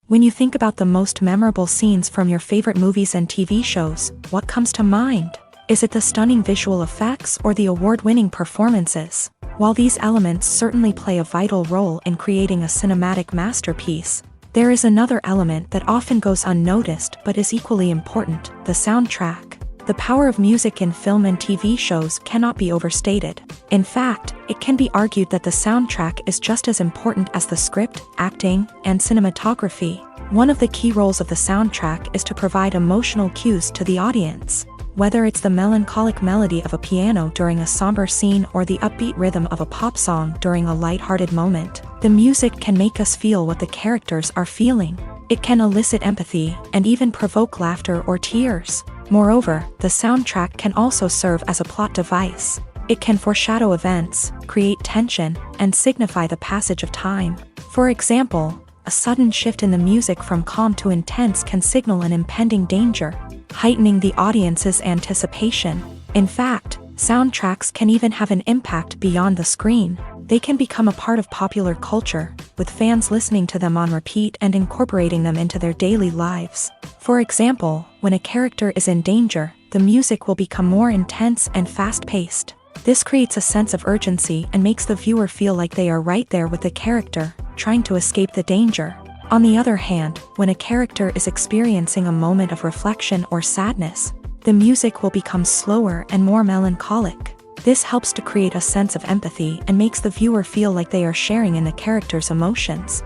When you think about the most memorable scenes from your favorite movies and TV shows, what comes to mind? Is it the stunning visual effects or the award-winning performances? While these elements certainly play a vital role in creating a cinematic masterpiece, there is another element that often goes unnoticed but is equally important: the soundtrack. The power of music in film and TV shows cannot be overstated. In fact, it can be argued that the soundtrack is just as important as the script, acting, and cinematography. One of the key roles of the soundtrack is to provide emotional cues to the audience. Whether it's the melancholic melody of a piano during a somber scene or the upbeat rhythm of a pop song during a lighthearted moment, the music can make us feel what the characters are feeling. It can elicit empathy and even provoke laughter or tears. Moreover, the soundtrack can also serve as a plot device. It can foreshadow events, create tension, and signify the passage of time. For example, a sudden shift in the music from calm to intense can signal an impending danger, heightening the audience's anticipation. In fact, soundtracks can even have an impact beyond the screen. They can become a part of popular culture, with fans listening to them on repeat and incorporating them into their daily lives. For example, when a character is in danger, the music will become more intense and fast-paced. This creates a sense of urgency and makes the viewer feel like they are right there with the character, trying to escape the danger. On the other hand, when a character is experiencing a moment of reflection or sadness, the music will become slower and more melancholic. This helps to create a sense of empathy and makes the viewer feel like they are sharing in the character's emotions.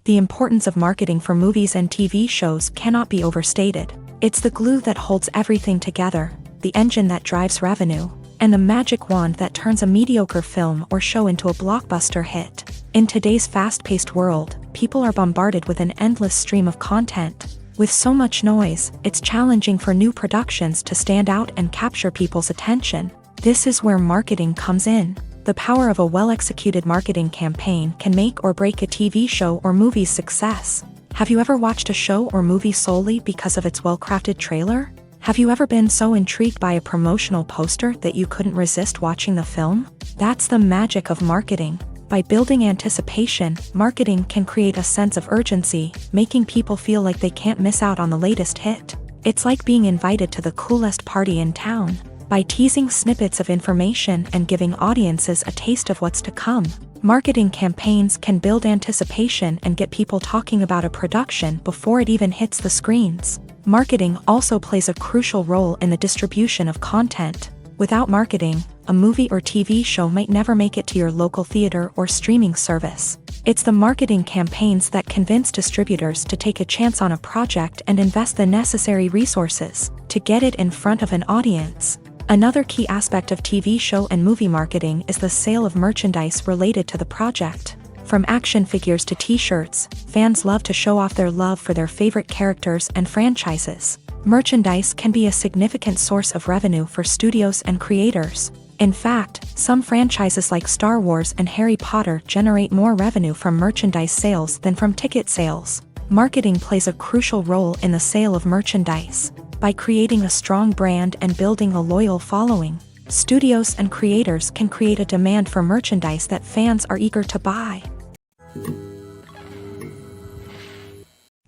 The importance of marketing for movies and TV shows cannot be overstated. It's the glue that holds everything together, the engine that drives revenue, and the magic wand that turns a mediocre film or show into a blockbuster hit. In today's fast-paced world, people are bombarded with an endless stream of content. With so much noise, it's challenging for new productions to stand out and capture people's attention. This is where marketing comes in. The power of a well-executed marketing campaign can make or break a TV show or movie's success. Have you ever watched a show or movie solely because of its well-crafted trailer? Have you ever been so intrigued by a promotional poster that you couldn't resist watching the film? That's the magic of marketing. By building anticipation, marketing can create a sense of urgency, making people feel like they can't miss out on the latest hit. It's like being invited to the coolest party in town. By teasing snippets of information and giving audiences a taste of what's to come, marketing campaigns can build anticipation and get people talking about a production before it even hits the screens. Marketing also plays a crucial role in the distribution of content. Without marketing, a movie or TV show might never make it to your local theater or streaming service. It's the marketing campaigns that convince distributors to take a chance on a project and invest the necessary resources to get it in front of an audience. Another key aspect of TV show and movie marketing is the sale of merchandise related to the project. From action figures to t-shirts, fans love to show off their love for their favorite characters and franchises. Merchandise can be a significant source of revenue for studios and creators. In fact, some franchises like Star Wars and Harry Potter generate more revenue from merchandise sales than from ticket sales. Marketing plays a crucial role in the sale of merchandise. By creating a strong brand and building a loyal following, studios and creators can create a demand for merchandise that fans are eager to buy.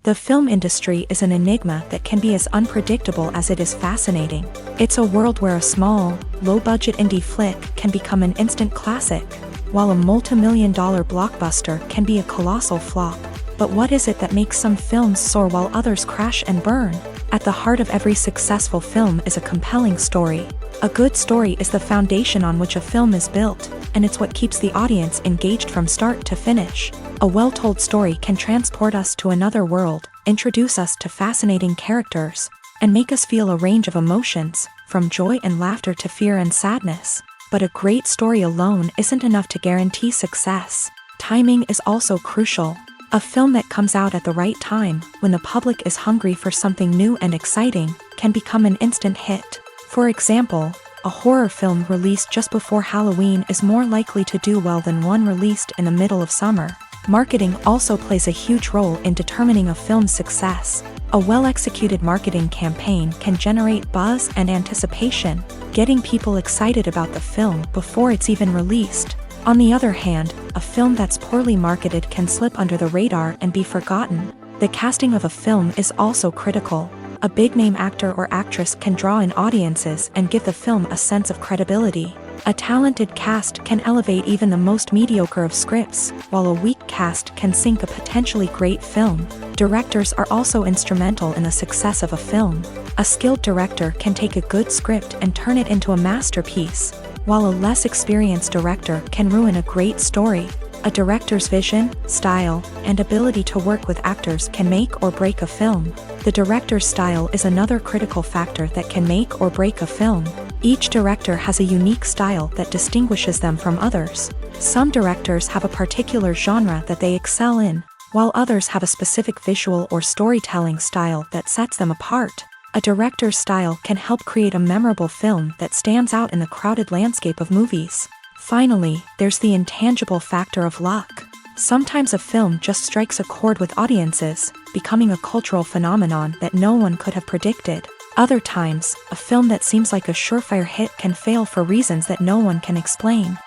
The film industry is an enigma that can be as unpredictable as it is fascinating. It's a world where a small, low-budget indie flick can become an instant classic, while a multi-million-dollar blockbuster can be a colossal flop. But what is it that makes some films soar while others crash and burn? At the heart of every successful film is a compelling story. A good story is the foundation on which a film is built, and it's what keeps the audience engaged from start to finish. A well-told story can transport us to another world, introduce us to fascinating characters, and make us feel a range of emotions, from joy and laughter to fear and sadness. But a great story alone isn't enough to guarantee success. Timing is also crucial. A film that comes out at the right time, when the public is hungry for something new and exciting, can become an instant hit. For example, a horror film released just before Halloween is more likely to do well than one released in the middle of summer. Marketing also plays a huge role in determining a film's success. A well-executed marketing campaign can generate buzz and anticipation, getting people excited about the film before it's even released. On the other hand, a film that's poorly marketed can slip under the radar and be forgotten. The casting of a film is also critical. A big-name actor or actress can draw in audiences and give the film a sense of credibility. A talented cast can elevate even the most mediocre of scripts, while a weak cast can sink a potentially great film. Directors are also instrumental in the success of a film. A skilled director can take a good script and turn it into a masterpiece, while a less experienced director can ruin a great story. A director's vision, style, and ability to work with actors can make or break a film. The director's style is another critical factor that can make or break a film. Each director has a unique style that distinguishes them from others. Some directors have a particular genre that they excel in, while others have a specific visual or storytelling style that sets them apart. A director's style can help create a memorable film that stands out in the crowded landscape of movies. Finally, there's the intangible factor of luck. Sometimes a film just strikes a chord with audiences, becoming a cultural phenomenon that no one could have predicted. Other times, a film that seems like a surefire hit can fail for reasons that no one can explain.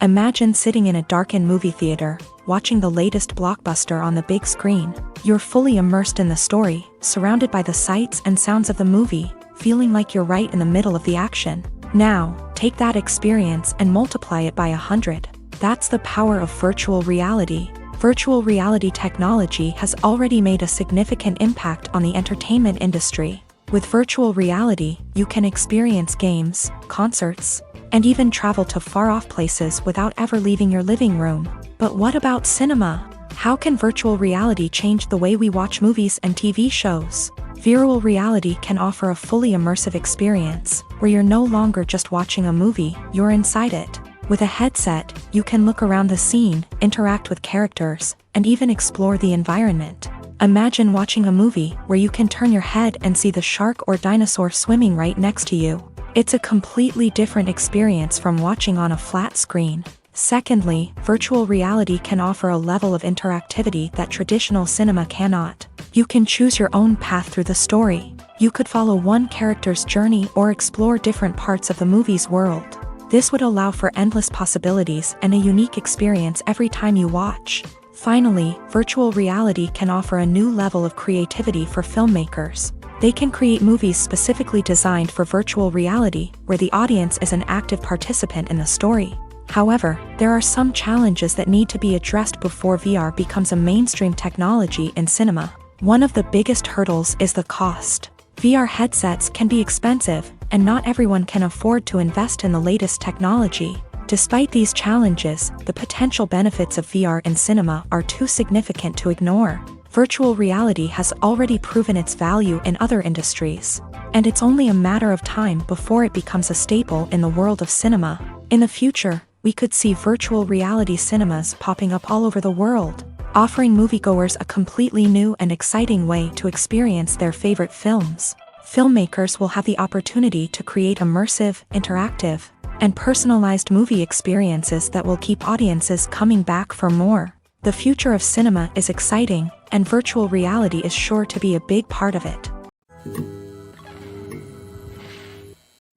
Imagine sitting in a darkened movie theater, watching the latest blockbuster on the big screen. You're fully immersed in the story, surrounded by the sights and sounds of the movie, feeling like you're right in the middle of the action. Now, take that experience and multiply it by 100. That's the power of virtual reality. Virtual reality technology has already made a significant impact on the entertainment industry. With virtual reality, you can experience games, concerts, and even travel to far-off places without ever leaving your living room. But what about cinema? How can virtual reality change the way we watch movies and TV shows? Virtual reality can offer a fully immersive experience, where you're no longer just watching a movie, you're inside it. With a headset, you can look around the scene, interact with characters, and even explore the environment. Imagine watching a movie where you can turn your head and see the shark or dinosaur swimming right next to you. It's a completely different experience from watching on a flat screen. Secondly, virtual reality can offer a level of interactivity that traditional cinema cannot. You can choose your own path through the story. You could follow one character's journey or explore different parts of the movie's world. This would allow for endless possibilities and a unique experience every time you watch. Finally, virtual reality can offer a new level of creativity for filmmakers. They can create movies specifically designed for virtual reality, where the audience is an active participant in the story. However, there are some challenges that need to be addressed before VR becomes a mainstream technology in cinema. One of the biggest hurdles is the cost. VR headsets can be expensive, and not everyone can afford to invest in the latest technology. Despite these challenges, the potential benefits of VR in cinema are too significant to ignore. Virtual reality has already proven its value in other industries, and it's only a matter of time before it becomes a staple in the world of cinema. In the future, we could see virtual reality cinemas popping up all over the world, offering moviegoers a completely new and exciting way to experience their favorite films. Filmmakers will have the opportunity to create immersive, interactive, and personalized movie experiences that will keep audiences coming back for more. The future of cinema is exciting, and virtual reality is sure to be a big part of it.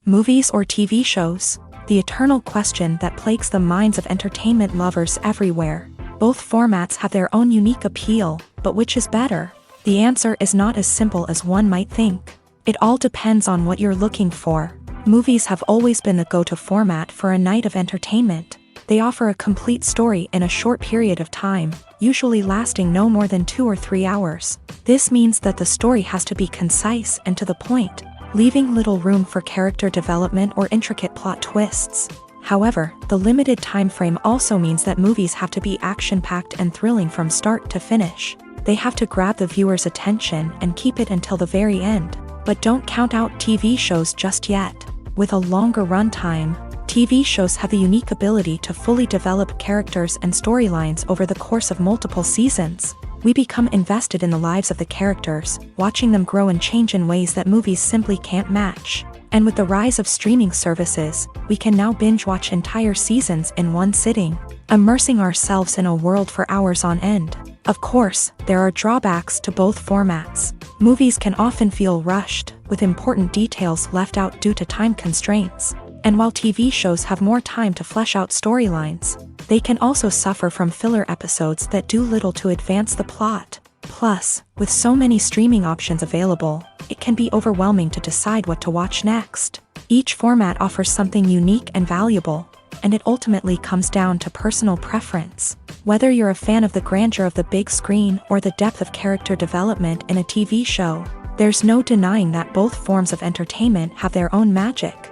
Movies or TV shows? The eternal question that plagues the minds of entertainment lovers everywhere. Both formats have their own unique appeal, but which is better? The answer is not as simple as one might think. It all depends on what you're looking for. Movies have always been the go-to format for a night of entertainment. They offer a complete story in a short period of time, usually lasting no more than 2 or 3 hours. This means that the story has to be concise and to the point, leaving little room for character development or intricate plot twists. However, the limited time frame also means that movies have to be action-packed and thrilling from start to finish. They have to grab the viewer's attention and keep it until the very end. But don't count out TV shows just yet. With a longer runtime, TV shows have the unique ability to fully develop characters and storylines over the course of multiple seasons. We become invested in the lives of the characters, watching them grow and change in ways that movies simply can't match. And with the rise of streaming services, we can now binge-watch entire seasons in one sitting, immersing ourselves in a world for hours on end. Of course, there are drawbacks to both formats. Movies can often feel rushed, with important details left out due to time constraints. And while TV shows have more time to flesh out storylines, they can also suffer from filler episodes that do little to advance the plot. Plus, with so many streaming options available, it can be overwhelming to decide what to watch next. Each format offers something unique and valuable, and it ultimately comes down to personal preference. Whether you're a fan of the grandeur of the big screen or the depth of character development in a TV show, there's no denying that both forms of entertainment have their own magic.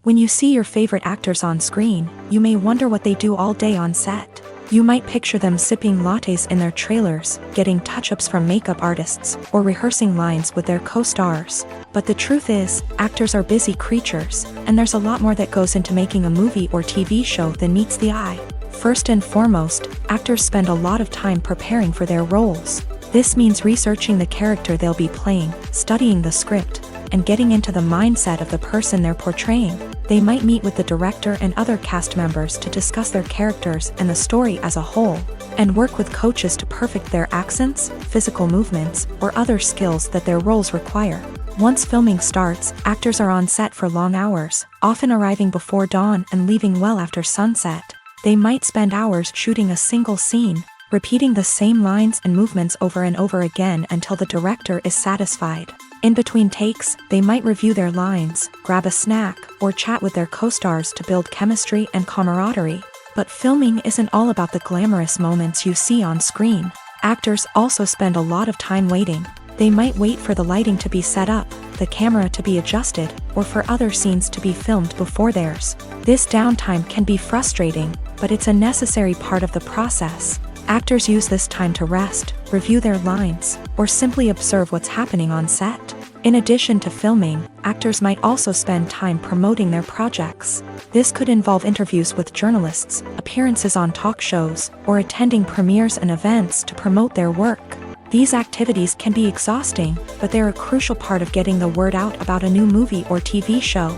When you see your favorite actors on screen, you may wonder what they do all day on set. You might picture them sipping lattes in their trailers, getting touch-ups from makeup artists, or rehearsing lines with their co-stars. But the truth is, actors are busy creatures, and there's a lot more that goes into making a movie or TV show than meets the eye. First and foremost, actors spend a lot of time preparing for their roles. This means researching the character they'll be playing, studying the script, and getting into the mindset of the person they're portraying. They might meet with the director and other cast members to discuss their characters and the story as a whole, and work with coaches to perfect their accents, physical movements, or other skills that their roles require. Once filming starts, actors are on set for long hours, often arriving before dawn and leaving well after sunset. They might spend hours shooting a single scene, repeating the same lines and movements over and over again until the director is satisfied. In between takes, they might review their lines, grab a snack, or chat with their co-stars to build chemistry and camaraderie. But filming isn't all about the glamorous moments you see on screen. Actors also spend a lot of time waiting. They might wait for the lighting to be set up, the camera to be adjusted, or for other scenes to be filmed before theirs. This downtime can be frustrating, but it's a necessary part of the process. Actors use this time to rest, review their lines, or simply observe what's happening on set. In addition to filming, actors might also spend time promoting their projects. This could involve interviews with journalists, appearances on talk shows, or attending premieres and events to promote their work. These activities can be exhausting, but they're a crucial part of getting the word out about a new movie or TV show.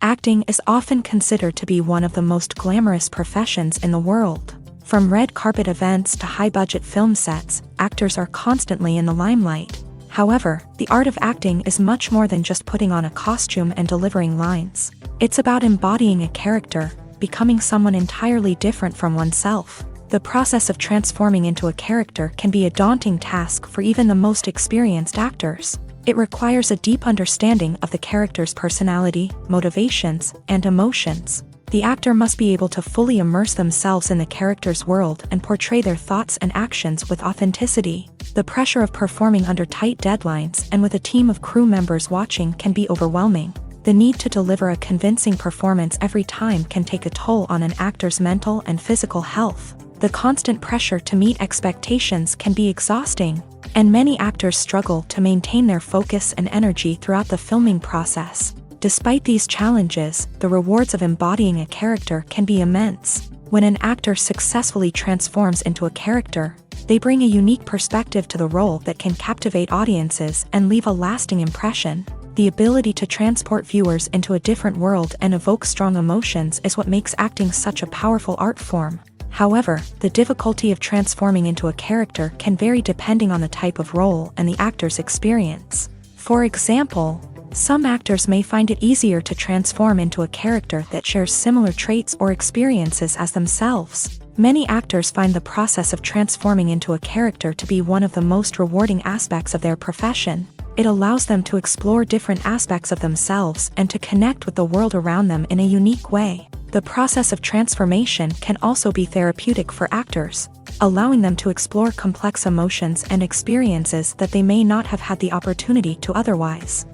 Acting is often considered to be one of the most glamorous professions in the world. From red carpet events to high-budget film sets, actors are constantly in the limelight. However, the art of acting is much more than just putting on a costume and delivering lines. It's about embodying a character, becoming someone entirely different from oneself. The process of transforming into a character can be a daunting task for even the most experienced actors. It requires a deep understanding of the character's personality, motivations, and emotions. The actor must be able to fully immerse themselves in the character's world and portray their thoughts and actions with authenticity. The pressure of performing under tight deadlines and with a team of crew members watching can be overwhelming. The need to deliver a convincing performance every time can take a toll on an actor's mental and physical health. The constant pressure to meet expectations can be exhausting, and many actors struggle to maintain their focus and energy throughout the filming process. Despite these challenges, the rewards of embodying a character can be immense. When an actor successfully transforms into a character, they bring a unique perspective to the role that can captivate audiences and leave a lasting impression. The ability to transport viewers into a different world and evoke strong emotions is what makes acting such a powerful art form. However, the difficulty of transforming into a character can vary depending on the type of role and the actor's experience. For example, some actors may find it easier to transform into a character that shares similar traits or experiences as themselves. Many actors find the process of transforming into a character to be one of the most rewarding aspects of their profession. It allows them to explore different aspects of themselves and to connect with the world around them in a unique way. The process of transformation can also be therapeutic for actors, allowing them to explore complex emotions and experiences that they may not have had the opportunity to otherwise.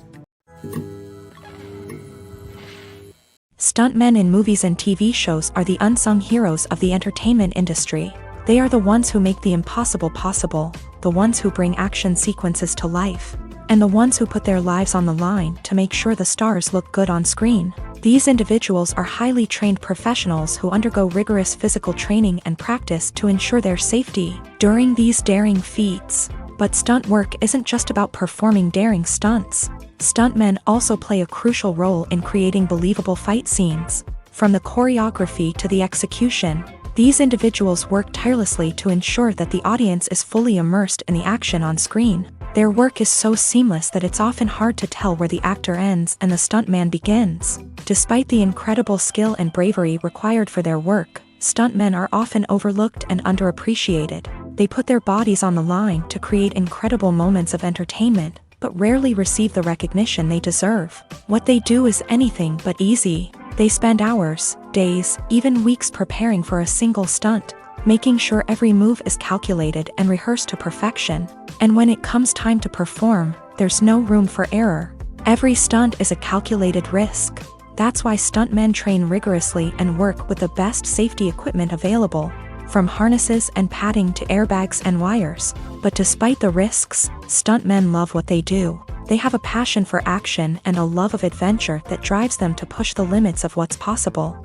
Stuntmen in movies and TV shows are the unsung heroes of the entertainment industry. They are the ones who make the impossible possible, the ones who bring action sequences to life, and the ones who put their lives on the line to make sure the stars look good on screen. These individuals are highly trained professionals who undergo rigorous physical training and practice to ensure their safety during these daring feats. But stunt work isn't just about performing daring stunts. Stuntmen also play a crucial role in creating believable fight scenes. From the choreography to the execution, these individuals work tirelessly to ensure that the audience is fully immersed in the action on screen. Their work is so seamless that it's often hard to tell where the actor ends and the stuntman begins. Despite the incredible skill and bravery required for their work, stuntmen are often overlooked and underappreciated. They put their bodies on the line to create incredible moments of entertainment, but rarely receive the recognition they deserve. What they do is anything but easy. They spend hours, days, even weeks preparing for a single stunt, making sure every move is calculated and rehearsed to perfection. And when it comes time to perform, there's no room for error. Every stunt is a calculated risk. That's why stuntmen train rigorously and work with the best safety equipment available, from harnesses and padding to airbags and wires. But despite the risks, stuntmen love what they do. They have a passion for action and a love of adventure that drives them to push the limits of what's possible.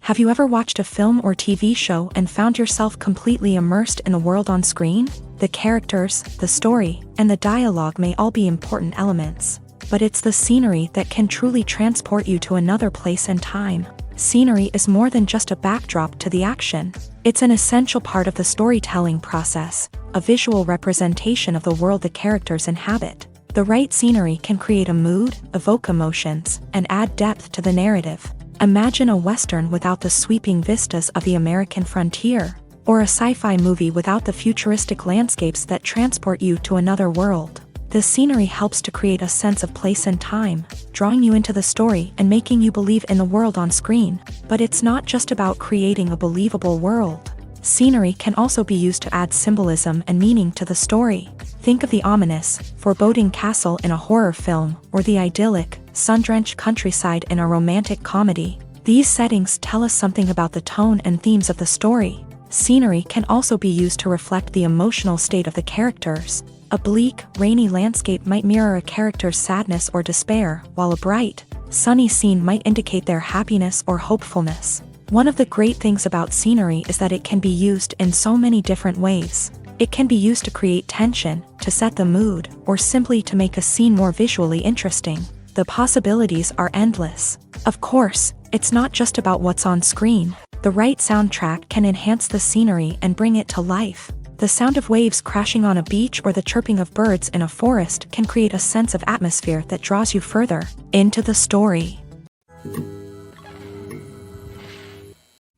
Have you ever watched a film or TV show and found yourself completely immersed in the world on screen? The characters, the story, and the dialogue may all be important elements, but it's the scenery that can truly transport you to another place and time. Scenery is more than just a backdrop to the action. It's an essential part of the storytelling process, a visual representation of the world the characters inhabit. The right scenery can create a mood, evoke emotions, and add depth to the narrative. Imagine a Western without the sweeping vistas of the American frontier, or a sci-fi movie without the futuristic landscapes that transport you to another world. The scenery helps to create a sense of place and time, drawing you into the story and making you believe in the world on screen. But it's not just about creating a believable world. Scenery can also be used to add symbolism and meaning to the story. Think of the ominous, foreboding castle in a horror film, or the idyllic, sun-drenched countryside in a romantic comedy. These settings tell us something about the tone and themes of the story. Scenery can also be used to reflect the emotional state of the characters. A bleak, rainy landscape might mirror a character's sadness or despair, while a bright, sunny scene might indicate their happiness or hopefulness. One of the great things about scenery is that it can be used in so many different ways. It can be used to create tension, to set the mood, or simply to make a scene more visually interesting. The possibilities are endless. Of course, it's not just about what's on screen. The right soundtrack can enhance the scenery and bring it to life. The sound of waves crashing on a beach or the chirping of birds in a forest can create a sense of atmosphere that draws you further into the story.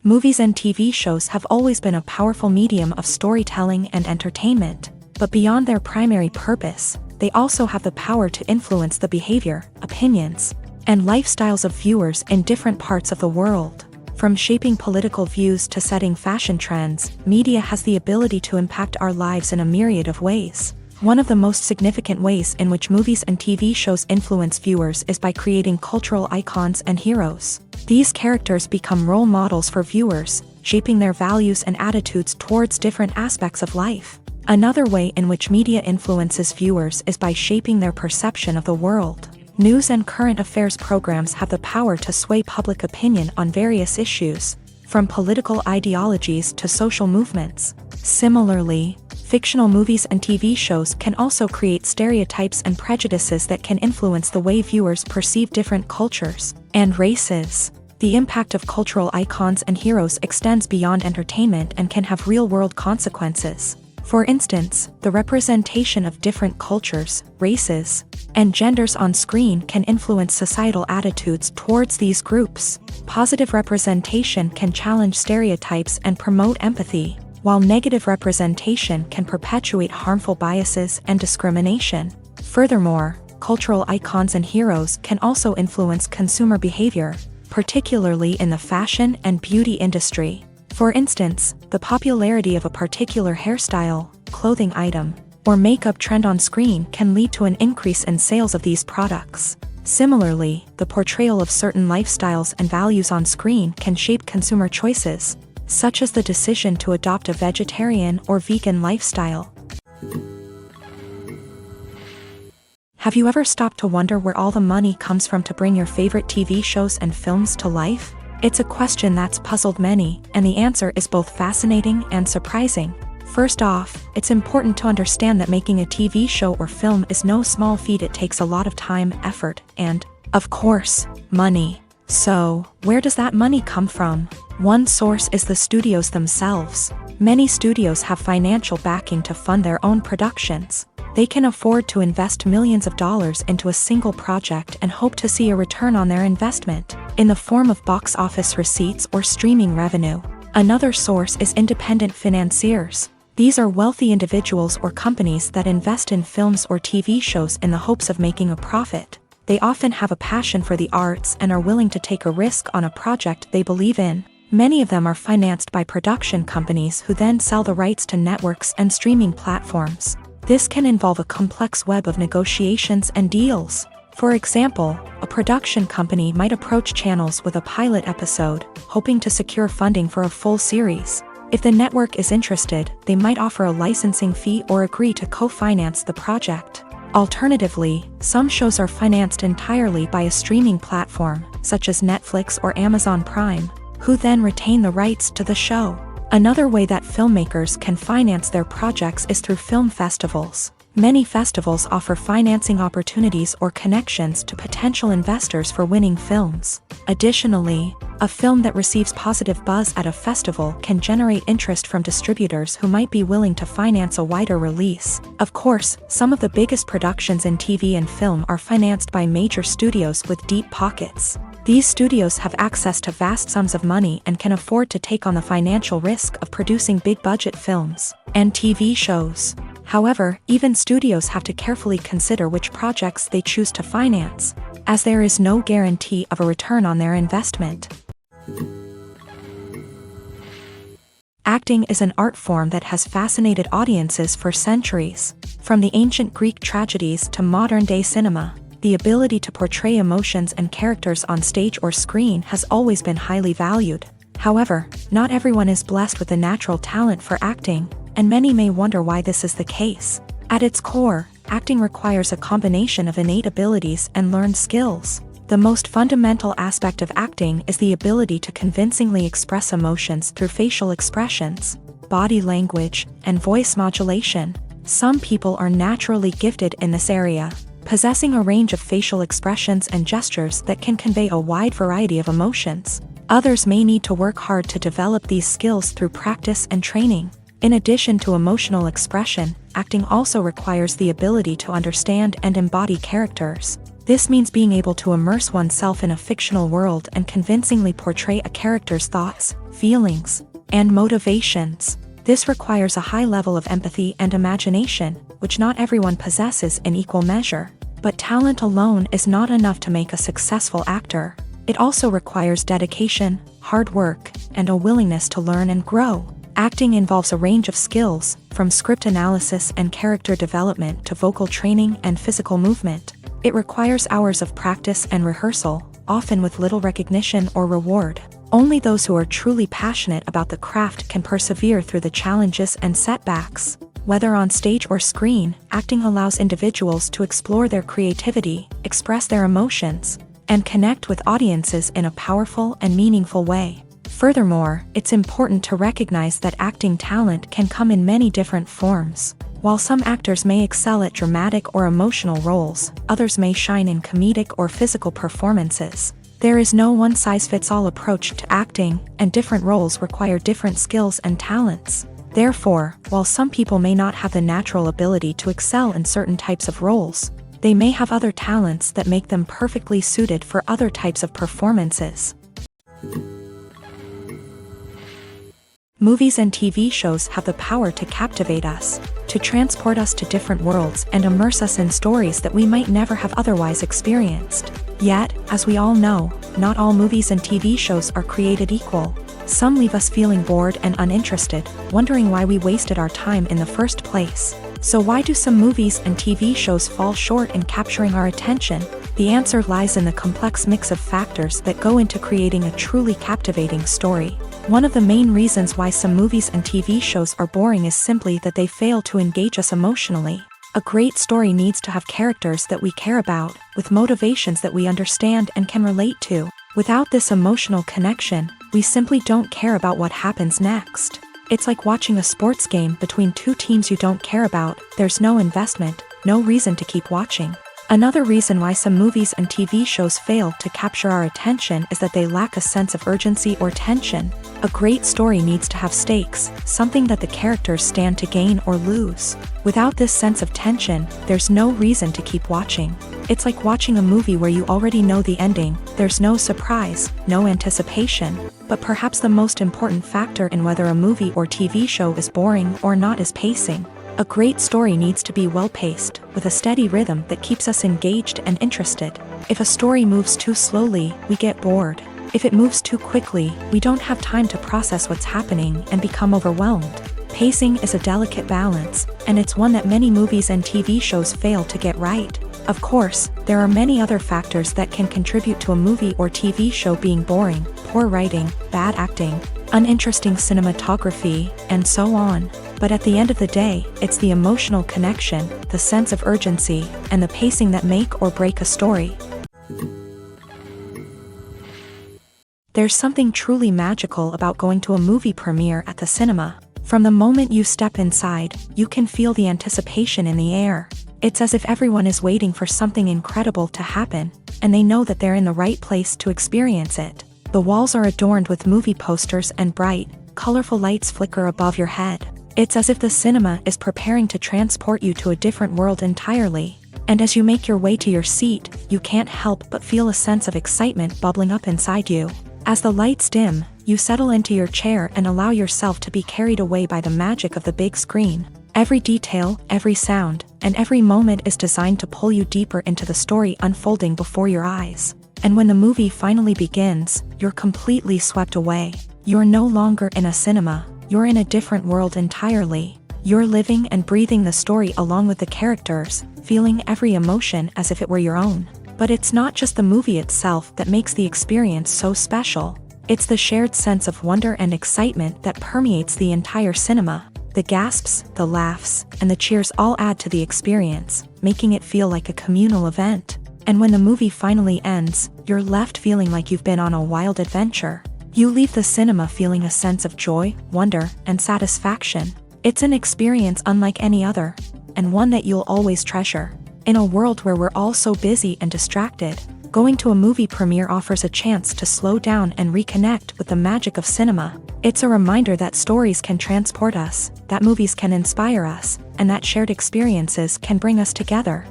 Movies and TV shows have always been a powerful medium of storytelling and entertainment, but beyond their primary purpose, they also have the power to influence the behavior, opinions, and lifestyles of viewers in different parts of the world. From shaping political views to setting fashion trends, media has the ability to impact our lives in a myriad of ways. One of the most significant ways in which movies and TV shows influence viewers is by creating cultural icons and heroes. These characters become role models for viewers, shaping their values and attitudes towards different aspects of life. Another way in which media influences viewers is by shaping their perception of the world. News and current affairs programs have the power to sway public opinion on various issues, from political ideologies to social movements. Similarly, fictional movies and TV shows can also create stereotypes and prejudices that can influence the way viewers perceive different cultures and races. The impact of cultural icons and heroes extends beyond entertainment and can have real-world consequences. For instance, the representation of different cultures, races, and genders on screen can influence societal attitudes towards these groups. Positive representation can challenge stereotypes and promote empathy, while negative representation can perpetuate harmful biases and discrimination. Furthermore, cultural icons and heroes can also influence consumer behavior, particularly in the fashion and beauty industry. For instance, the popularity of a particular hairstyle, clothing item, or makeup trend on screen can lead to an increase in sales of these products. Similarly, the portrayal of certain lifestyles and values on screen can shape consumer choices, such as the decision to adopt a vegetarian or vegan lifestyle. Have you ever stopped to wonder where all the money comes from to bring your favorite TV shows and films to life? It's a question that's puzzled many, and the answer is both fascinating and surprising. First off, it's important to understand that making a TV show or film is no small feat. It takes a lot of time, effort, and, of course, money. So, where does that money come from? One source is the studios themselves. Many studios have financial backing to fund their own productions. They can afford to invest millions of dollars into a single project and hope to see a return on their investment, in the form of box office receipts or streaming revenue. Another source is independent financiers. These are wealthy individuals or companies that invest in films or TV shows in the hopes of making a profit. They often have a passion for the arts and are willing to take a risk on a project they believe in. Many of them are financed by production companies who then sell the rights to networks and streaming platforms. This can involve a complex web of negotiations and deals. For example, a production company might approach channels with a pilot episode, hoping to secure funding for a full series. If the network is interested, they might offer a licensing fee or agree to co-finance the project. Alternatively, some shows are financed entirely by a streaming platform, such as Netflix or Amazon Prime, who then retain the rights to the show. Another way that filmmakers can finance their projects is through film festivals. Many festivals offer financing opportunities or connections to potential investors for winning films. Additionally, a film that receives positive buzz at a festival can generate interest from distributors who might be willing to finance a wider release. Of course, some of the biggest productions in TV and film are financed by major studios with deep pockets. These studios have access to vast sums of money and can afford to take on the financial risk of producing big-budget films and TV shows. However, even studios have to carefully consider which projects they choose to finance, as there is no guarantee of a return on their investment. Acting is an art form that has fascinated audiences for centuries. From the ancient Greek tragedies to modern-day cinema, the ability to portray emotions and characters on stage or screen has always been highly valued. However, not everyone is blessed with the natural talent for acting, and many may wonder why this is the case. At its core, acting requires a combination of innate abilities and learned skills. The most fundamental aspect of acting is the ability to convincingly express emotions through facial expressions, body language, and voice modulation. Some people are naturally gifted in this area, possessing a range of facial expressions and gestures that can convey a wide variety of emotions. Others may need to work hard to develop these skills through practice and training. In addition to emotional expression, acting also requires the ability to understand and embody characters. This means being able to immerse oneself in a fictional world and convincingly portray a character's thoughts, feelings, and motivations. This requires a high level of empathy and imagination, which not everyone possesses in equal measure. But talent alone is not enough to make a successful actor. It also requires dedication, hard work, and a willingness to learn and grow. Acting involves a range of skills, from script analysis and character development to vocal training and physical movement. It requires hours of practice and rehearsal, often with little recognition or reward. Only those who are truly passionate about the craft can persevere through the challenges and setbacks. Whether on stage or screen, acting allows individuals to explore their creativity, express their emotions, and connect with audiences in a powerful and meaningful way. Furthermore, it's important to recognize that acting talent can come in many different forms. While some actors may excel at dramatic or emotional roles, others may shine in comedic or physical performances. There is no one-size-fits-all approach to acting, and different roles require different skills and talents. Therefore, while some people may not have the natural ability to excel in certain types of roles, they may have other talents that make them perfectly suited for other types of performances. Movies and TV shows have the power to captivate us, to transport us to different worlds and immerse us in stories that we might never have otherwise experienced. Yet, as we all know, not all movies and TV shows are created equal. Some leave us feeling bored and uninterested, wondering why we wasted our time in the first place. So why do some movies and TV shows fall short in capturing our attention? The answer lies in the complex mix of factors that go into creating a truly captivating story. One of the main reasons why some movies and TV shows are boring is simply that they fail to engage us emotionally. A great story needs to have characters that we care about, with motivations that we understand and can relate to. Without this emotional connection, we simply don't care about what happens next. It's like watching a sports game between two teams you don't care about. There's no investment, no reason to keep watching. Another reason why some movies and TV shows fail to capture our attention is that they lack a sense of urgency or tension. A great story needs to have stakes, something that the characters stand to gain or lose. Without this sense of tension, there's no reason to keep watching. It's like watching a movie where you already know the ending. There's no surprise, no anticipation. But perhaps the most important factor in whether a movie or TV show is boring or not is pacing. A great story needs to be well-paced, with a steady rhythm that keeps us engaged and interested. If a story moves too slowly, we get bored. If it moves too quickly, we don't have time to process what's happening and become overwhelmed. Pacing is a delicate balance, and it's one that many movies and TV shows fail to get right. Of course, there are many other factors that can contribute to a movie or TV show being boring: poor writing, bad acting, uninteresting cinematography, and so on. But at the end of the day, it's the emotional connection, the sense of urgency, and the pacing that make or break a story. There's something truly magical about going to a movie premiere at the cinema. From the moment you step inside, you can feel the anticipation in the air. It's as if everyone is waiting for something incredible to happen, and they know that they're in the right place to experience it. The walls are adorned with movie posters and bright, colorful lights flicker above your head. It's as if the cinema is preparing to transport you to a different world entirely. And as you make your way to your seat, you can't help but feel a sense of excitement bubbling up inside you. As the lights dim, you settle into your chair and allow yourself to be carried away by the magic of the big screen. Every detail, every sound, and every moment is designed to pull you deeper into the story unfolding before your eyes. And when the movie finally begins, you're completely swept away. You're no longer in a cinema, you're in a different world entirely. You're living and breathing the story along with the characters, feeling every emotion as if it were your own. But it's not just the movie itself that makes the experience so special. It's the shared sense of wonder and excitement that permeates the entire cinema. The gasps, the laughs, and the cheers all add to the experience, making it feel like a communal event. And when the movie finally ends, you're left feeling like you've been on a wild adventure. You leave the cinema feeling a sense of joy, wonder, and satisfaction. It's an experience unlike any other, and one that you'll always treasure. In a world where we're all so busy and distracted, going to a movie premiere offers a chance to slow down and reconnect with the magic of cinema. It's a reminder that stories can transport us, that movies can inspire us, and that shared experiences can bring us together.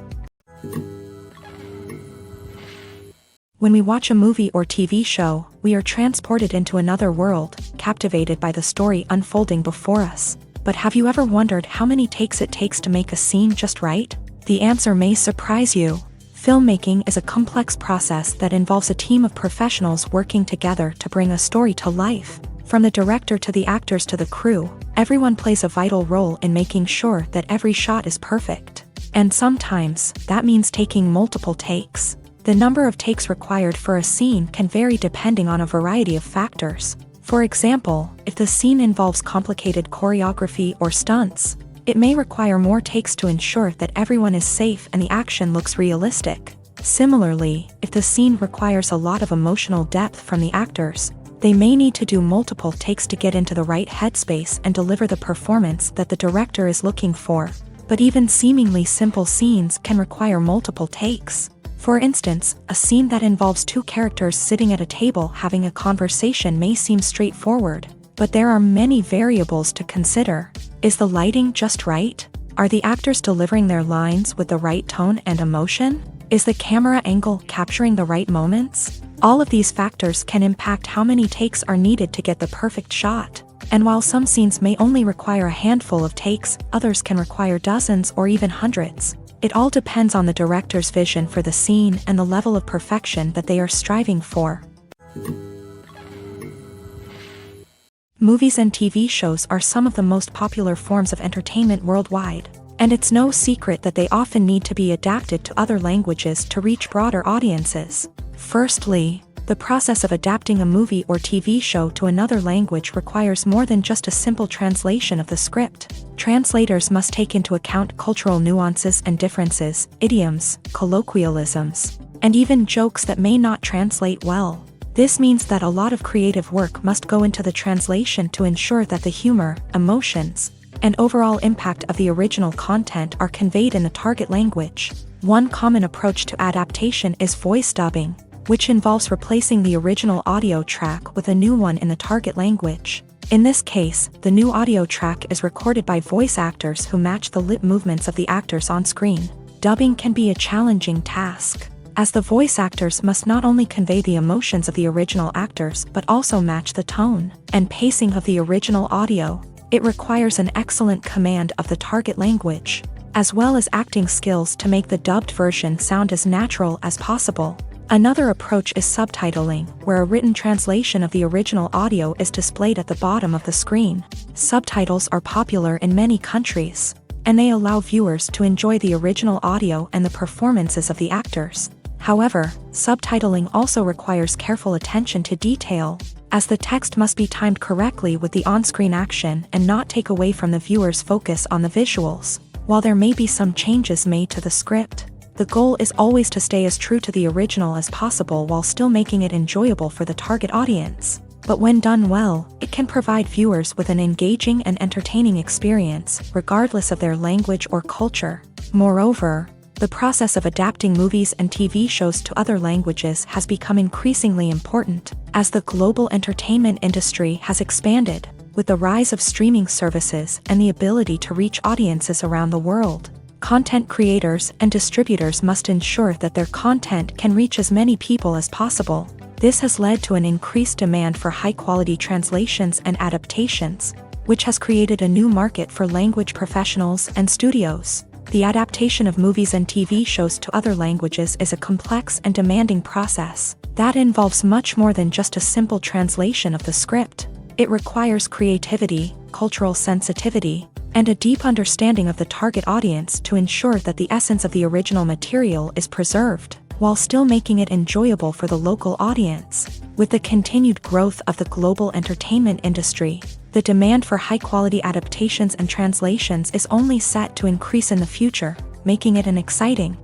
When we watch a movie or TV show, we are transported into another world, captivated by the story unfolding before us. But have you ever wondered how many takes it takes to make a scene just right? The answer may surprise you. Filmmaking is a complex process that involves a team of professionals working together to bring a story to life. From the director to the actors to the crew, everyone plays a vital role in making sure that every shot is perfect. And sometimes, that means taking multiple takes. The number of takes required for a scene can vary depending on a variety of factors. For example, if the scene involves complicated choreography or stunts, it may require more takes to ensure that everyone is safe and the action looks realistic. Similarly, if the scene requires a lot of emotional depth from the actors, they may need to do multiple takes to get into the right headspace and deliver the performance that the director is looking for. But even seemingly simple scenes can require multiple takes. For instance, a scene that involves two characters sitting at a table having a conversation may seem straightforward, but there are many variables to consider. Is the lighting just right? Are the actors delivering their lines with the right tone and emotion? Is the camera angle capturing the right moments? All of these factors can impact how many takes are needed to get the perfect shot. And while some scenes may only require a handful of takes, others can require dozens or even hundreds. It all depends on the director's vision for the scene and the level of perfection that they are striving for. Movies and TV shows are some of the most popular forms of entertainment worldwide, and it's no secret that they often need to be adapted to other languages to reach broader audiences. Firstly, the process of adapting a movie or TV show to another language requires more than just a simple translation of the script. Translators must take into account cultural nuances and differences, idioms, colloquialisms, and even jokes that may not translate well. This means that a lot of creative work must go into the translation to ensure that the humor, emotions, and overall impact of the original content are conveyed in the target language. One common approach to adaptation is voice dubbing, which involves replacing the original audio track with a new one in the target language. In this case, the new audio track is recorded by voice actors who match the lip movements of the actors on screen. Dubbing can be a challenging task, as the voice actors must not only convey the emotions of the original actors but also match the tone and pacing of the original audio. It requires an excellent command of the target language, as well as acting skills to make the dubbed version sound as natural as possible. Another approach is subtitling, where a written translation of the original audio is displayed at the bottom of the screen. Subtitles are popular in many countries, and they allow viewers to enjoy the original audio and the performances of the actors. However, subtitling also requires careful attention to detail, as the text must be timed correctly with the on-screen action and not take away from the viewer's focus on the visuals. While there may be some changes made to the script, The goal is always to stay as true to the original as possible while still making it enjoyable for the target audience. But when done well, it can provide viewers with an engaging and entertaining experience, regardless of their language or culture. Moreover, the process of adapting movies and TV shows to other languages has become increasingly important, as the global entertainment industry has expanded, with the rise of streaming services and the ability to reach audiences around the world. Content creators and distributors must ensure that their content can reach as many people as possible. This has led to an increased demand for high-quality translations and adaptations, which has created a new market for language professionals and studios. The adaptation of movies and TV shows to other languages is a complex and demanding process that involves much more than just a simple translation of the script. It requires creativity, cultural sensitivity, and a deep understanding of the target audience to ensure that the essence of the original material is preserved, while still making it enjoyable for the local audience. With the continued growth of the global entertainment industry, the demand for high-quality adaptations and translations is only set to increase in the future, making it an exciting.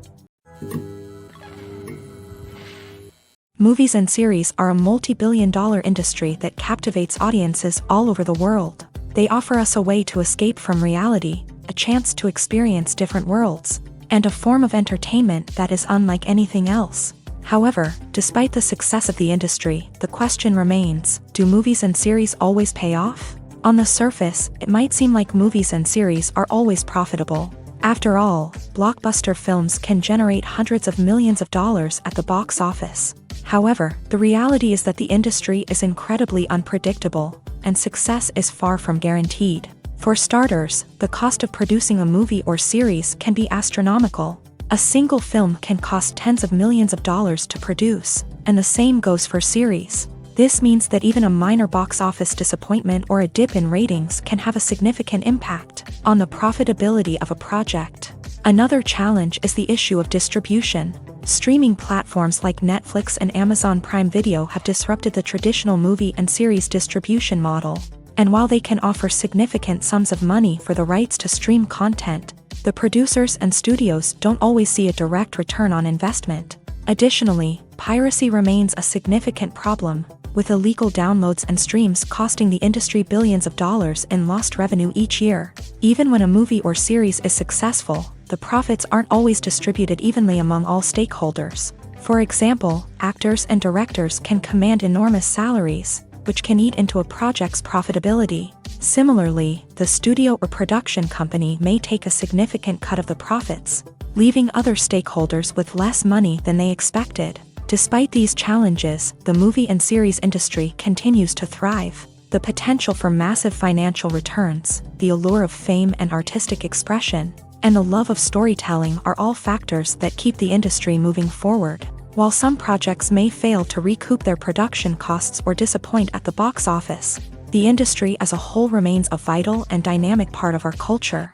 Movies and series are a multi-billion-dollar industry that captivates audiences all over the world. They offer us a way to escape from reality, a chance to experience different worlds, and a form of entertainment that is unlike anything else. However, despite the success of the industry, the question remains, do movies and series always pay off? On the surface, it might seem like movies and series are always profitable. After all, blockbuster films can generate hundreds of millions of dollars at the box office. However, the reality is that the industry is incredibly unpredictable, and success is far from guaranteed. For starters, the cost of producing a movie or series can be astronomical. A single film can cost tens of millions of dollars to produce, and the same goes for series. This means that even a minor box office disappointment or a dip in ratings can have a significant impact on the profitability of a project. Another challenge is the issue of distribution. Streaming platforms like Netflix and Amazon Prime Video have disrupted the traditional movie and series distribution model. And while they can offer significant sums of money for the rights to stream content, the producers and studios don't always see a direct return on investment. Additionally, piracy remains a significant problem, with illegal downloads and streams costing the industry billions of dollars in lost revenue each year. Even when a movie or series is successful, the profits aren't always distributed evenly among all stakeholders. For example, actors and directors can command enormous salaries, which can eat into a project's profitability. Similarly, the studio or production company may take a significant cut of the profits, leaving other stakeholders with less money than they expected. Despite these challenges, the movie and series industry continues to thrive. The potential for massive financial returns, the allure of fame and artistic expression, and the love of storytelling are all factors that keep the industry moving forward. While some projects may fail to recoup their production costs or disappoint at the box office, the industry as a whole remains a vital and dynamic part of our culture.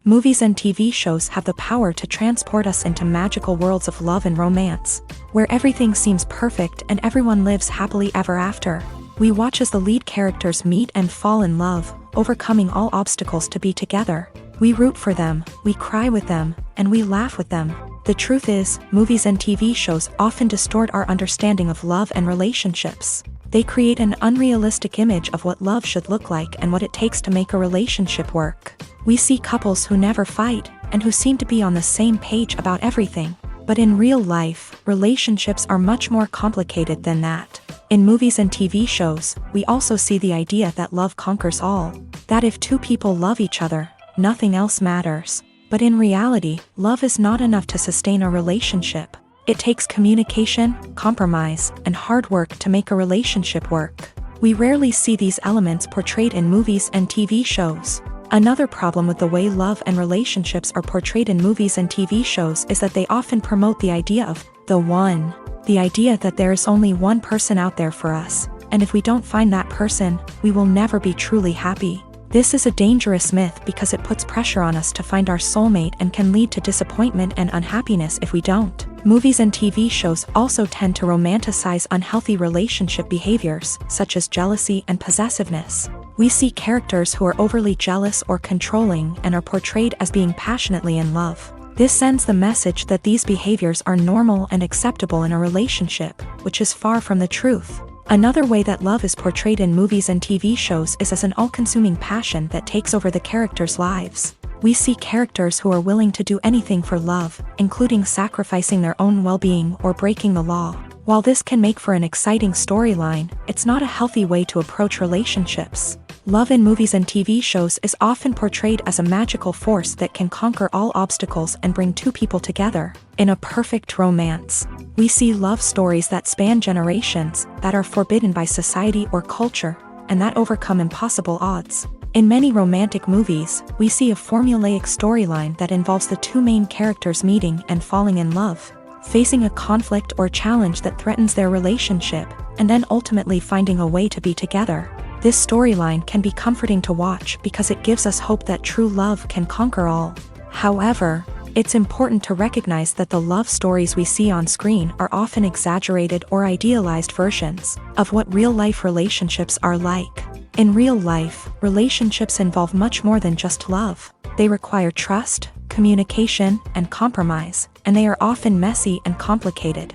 Movies and TV shows have the power to transport us into magical worlds of love and romance, where everything seems perfect and everyone lives happily ever after. We watch as the lead characters meet and fall in love, overcoming all obstacles to be together. We root for them, we cry with them, and we laugh with them. The truth is, movies and TV shows often distort our understanding of love and relationships. They create an unrealistic image of what love should look like and what it takes to make a relationship work. We see couples who never fight, and who seem to be on the same page about everything. But in real life, relationships are much more complicated than that. In movies and TV shows, we also see the idea that love conquers all. That if two people love each other, nothing else matters. But in reality, love is not enough to sustain a relationship. It takes communication, compromise, and hard work to make a relationship work. We rarely see these elements portrayed in movies and TV shows. Another problem with the way love and relationships are portrayed in movies and TV shows is that they often promote the idea of the one. The idea that there is only one person out there for us, and if we don't find that person, we will never be truly happy. This is a dangerous myth because it puts pressure on us to find our soulmate and can lead to disappointment and unhappiness if we don't. Movies and TV shows also tend to romanticize unhealthy relationship behaviors, such as jealousy and possessiveness. We see characters who are overly jealous or controlling and are portrayed as being passionately in love. This sends the message that these behaviors are normal and acceptable in a relationship, which is far from the truth. Another way that love is portrayed in movies and TV shows is as an all-consuming passion that takes over the characters' lives. We see characters who are willing to do anything for love, including sacrificing their own well-being or breaking the law. While this can make for an exciting storyline, it's not a healthy way to approach relationships. Love in movies and TV shows is often portrayed as a magical force that can conquer all obstacles and bring two people together. In a perfect romance, we see love stories that span generations, that are forbidden by society or culture, and that overcome impossible odds. In many romantic movies, we see a formulaic storyline that involves the two main characters meeting and falling in love, facing a conflict or challenge that threatens their relationship, and then ultimately finding a way to be together. This storyline can be comforting to watch because it gives us hope that true love can conquer all. However, it's important to recognize that the love stories we see on screen are often exaggerated or idealized versions of what real-life relationships are like. In real life, relationships involve much more than just love. They require trust, communication, and compromise, and they are often messy and complicated.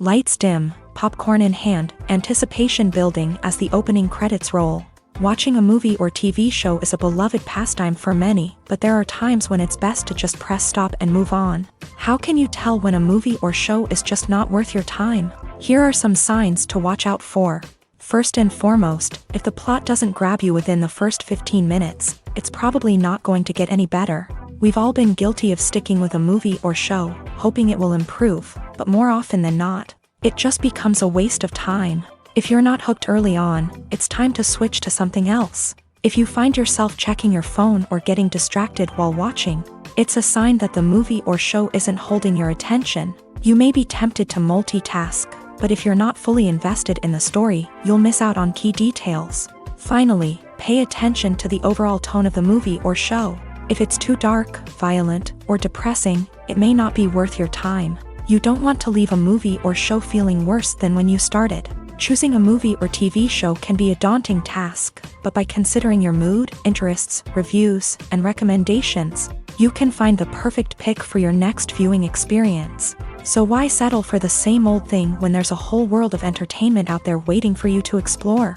Lights dim, popcorn in hand, anticipation building as the opening credits roll. Watching a movie or TV show is a beloved pastime for many, but there are times when it's best to just press stop and move on. How can you tell when a movie or show is just not worth your time? Here are some signs to watch out for. First and foremost, if the plot doesn't grab you within the first 15 minutes, it's probably not going to get any better. We've all been guilty of sticking with a movie or show, hoping it will improve, but more often than not, it just becomes a waste of time. If you're not hooked early on, it's time to switch to something else. If you find yourself checking your phone or getting distracted while watching, it's a sign that the movie or show isn't holding your attention. You may be tempted to multitask, but if you're not fully invested in the story, you'll miss out on key details. Finally, pay attention to the overall tone of the movie or show. If it's too dark, violent, or depressing, it may not be worth your time. You don't want to leave a movie or show feeling worse than when you started. Choosing a movie or TV show can be a daunting task, but by considering your mood, interests, reviews, and recommendations, you can find the perfect pick for your next viewing experience. So why settle for the same old thing when there's a whole world of entertainment out there waiting for you to explore?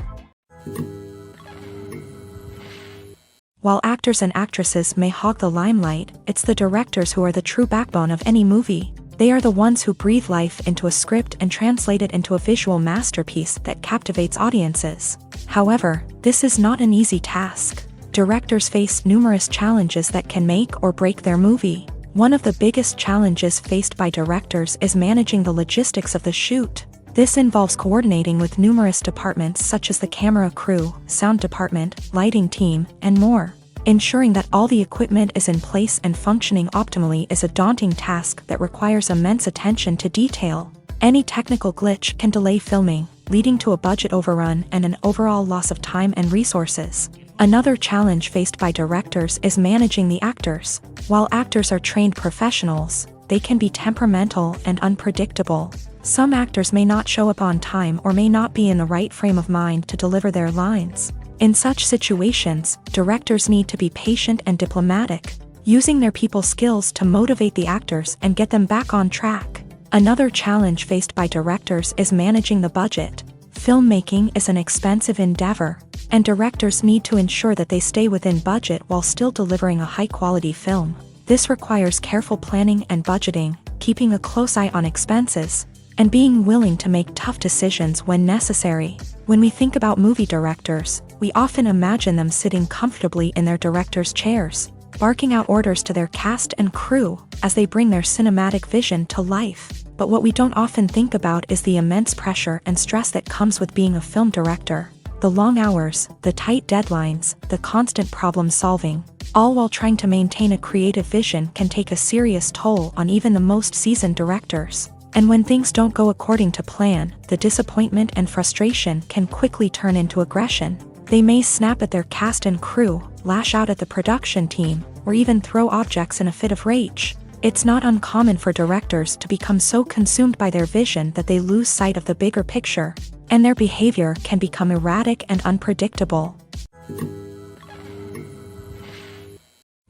While actors and actresses may hog the limelight, it's the directors who are the true backbone of any movie. They are the ones who breathe life into a script and translate it into a visual masterpiece that captivates audiences. However, this is not an easy task. Directors face numerous challenges that can make or break their movie. One of the biggest challenges faced by directors is managing the logistics of the shoot. This involves coordinating with numerous departments such as the camera crew, sound department, lighting team, and more. Ensuring that all the equipment is in place and functioning optimally is a daunting task that requires immense attention to detail. Any technical glitch can delay filming, leading to a budget overrun and an overall loss of time and resources. Another challenge faced by directors is managing the actors. While actors are trained professionals, they can be temperamental and unpredictable. Some actors may not show up on time or may not be in the right frame of mind to deliver their lines. In such situations, directors need to be patient and diplomatic, using their people skills to motivate the actors and get them back on track. Another challenge faced by directors is managing the budget. Filmmaking is an expensive endeavor, and directors need to ensure that they stay within budget while still delivering a high-quality film. This requires careful planning and budgeting, keeping a close eye on expenses, and being willing to make tough decisions when necessary. When we think about movie directors, we often imagine them sitting comfortably in their director's chairs, barking out orders to their cast and crew as they bring their cinematic vision to life. But what we don't often think about is the immense pressure and stress that comes with being a film director. The long hours, the tight deadlines, the constant problem solving, all while trying to maintain a creative vision can take a serious toll on even the most seasoned directors. And when things don't go according to plan, the disappointment and frustration can quickly turn into aggression. They may snap at their cast and crew, lash out at the production team, or even throw objects in a fit of rage. It's not uncommon for directors to become so consumed by their vision that they lose sight of the bigger picture. and their behavior can become erratic and unpredictable.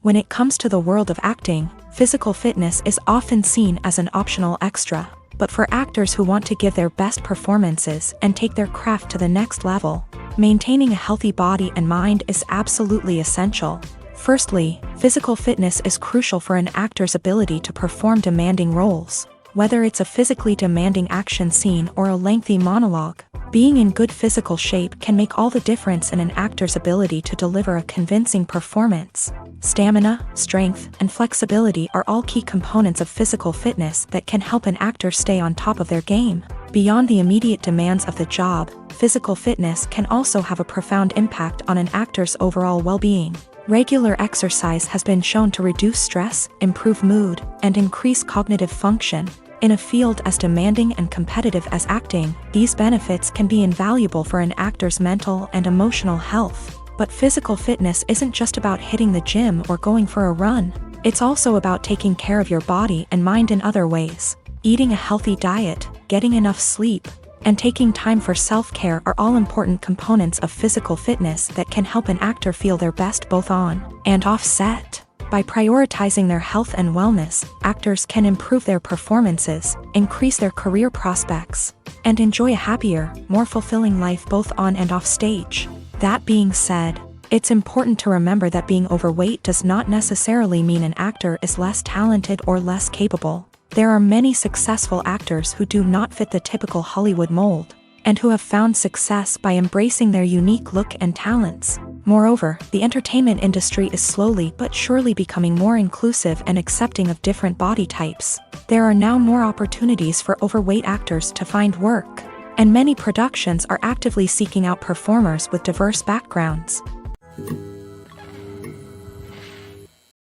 When it comes to the world of acting, physical fitness is often seen as an optional extra. But for actors who want to give their best performances and take their craft to the next level, maintaining a healthy body and mind is absolutely essential. Firstly, physical fitness is crucial for an actor's ability to perform demanding roles. Whether it's a physically demanding action scene or a lengthy monologue, being in good physical shape can make all the difference in an actor's ability to deliver a convincing performance. Stamina, strength, and flexibility are all key components of physical fitness that can help an actor stay on top of their game. Beyond the immediate demands of the job, physical fitness can also have a profound impact on an actor's overall well-being. Regular exercise has been shown to reduce stress, improve mood, and increase cognitive function. In a field as demanding and competitive as acting, these benefits can be invaluable for an actor's mental and emotional health. But physical fitness isn't just about hitting the gym or going for a run. It's also about taking care of your body and mind in other ways. Eating a healthy diet, getting enough sleep, and taking time for self-care are all important components of physical fitness that can help an actor feel their best both on and off set. By prioritizing their health and wellness, actors can improve their performances, increase their career prospects, and enjoy a happier, more fulfilling life both on and off stage. That being said, it's important to remember that being overweight does not necessarily mean an actor is less talented or less capable. There are many successful actors who do not fit the typical Hollywood mold, and who have found success by embracing their unique look and talents. Moreover, the entertainment industry is slowly but surely becoming more inclusive and accepting of different body types. There are now more opportunities for overweight actors to find work, and many productions are actively seeking out performers with diverse backgrounds.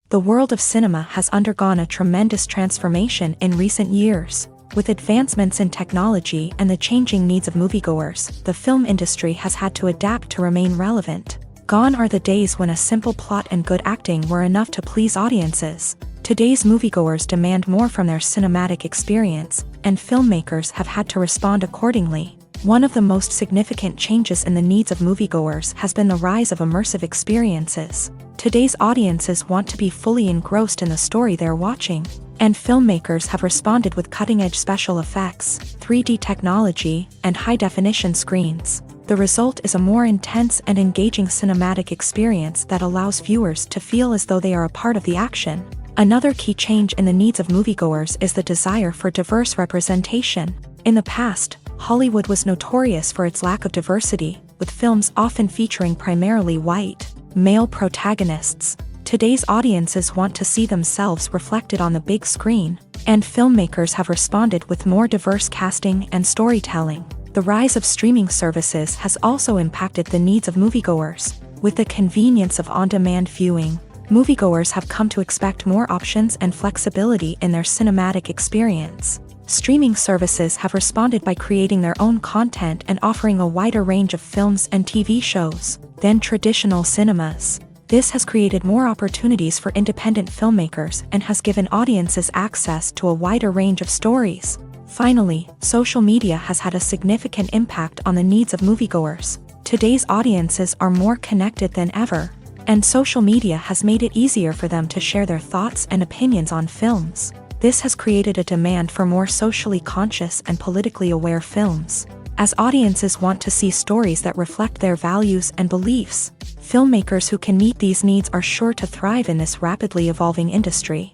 The world of cinema has undergone a tremendous transformation in recent years. With advancements in technology and the changing needs of moviegoers, the film industry has had to adapt to remain relevant. Gone are the days when a simple plot and good acting were enough to please audiences. Today's moviegoers demand more from their cinematic experience, and filmmakers have had to respond accordingly. One of the most significant changes in the needs of moviegoers has been the rise of immersive experiences. Today's audiences want to be fully engrossed in the story they're watching, and filmmakers have responded with cutting-edge special effects, 3D technology, and high-definition screens. The result is a more intense and engaging cinematic experience that allows viewers to feel as though they are a part of the action. Another key change in the needs of moviegoers is the desire for diverse representation. In the past, Hollywood was notorious for its lack of diversity, with films often featuring primarily white, male protagonists. Today's audiences want to see themselves reflected on the big screen, and filmmakers have responded with more diverse casting and storytelling. The rise of streaming services has also impacted the needs of moviegoers. With the convenience of on-demand viewing, moviegoers have come to expect more options and flexibility in their cinematic experience. Streaming services have responded by creating their own content and offering a wider range of films and TV shows than traditional cinemas. This has created more opportunities for independent filmmakers and has given audiences access to a wider range of stories. Finally, social media has had a significant impact on the needs of moviegoers. Today's audiences are more connected than ever, and social media has made it easier for them to share their thoughts and opinions on films. This has created a demand for more socially conscious and politically aware films. As audiences want to see stories that reflect their values and beliefs, filmmakers who can meet these needs are sure to thrive in this rapidly evolving industry.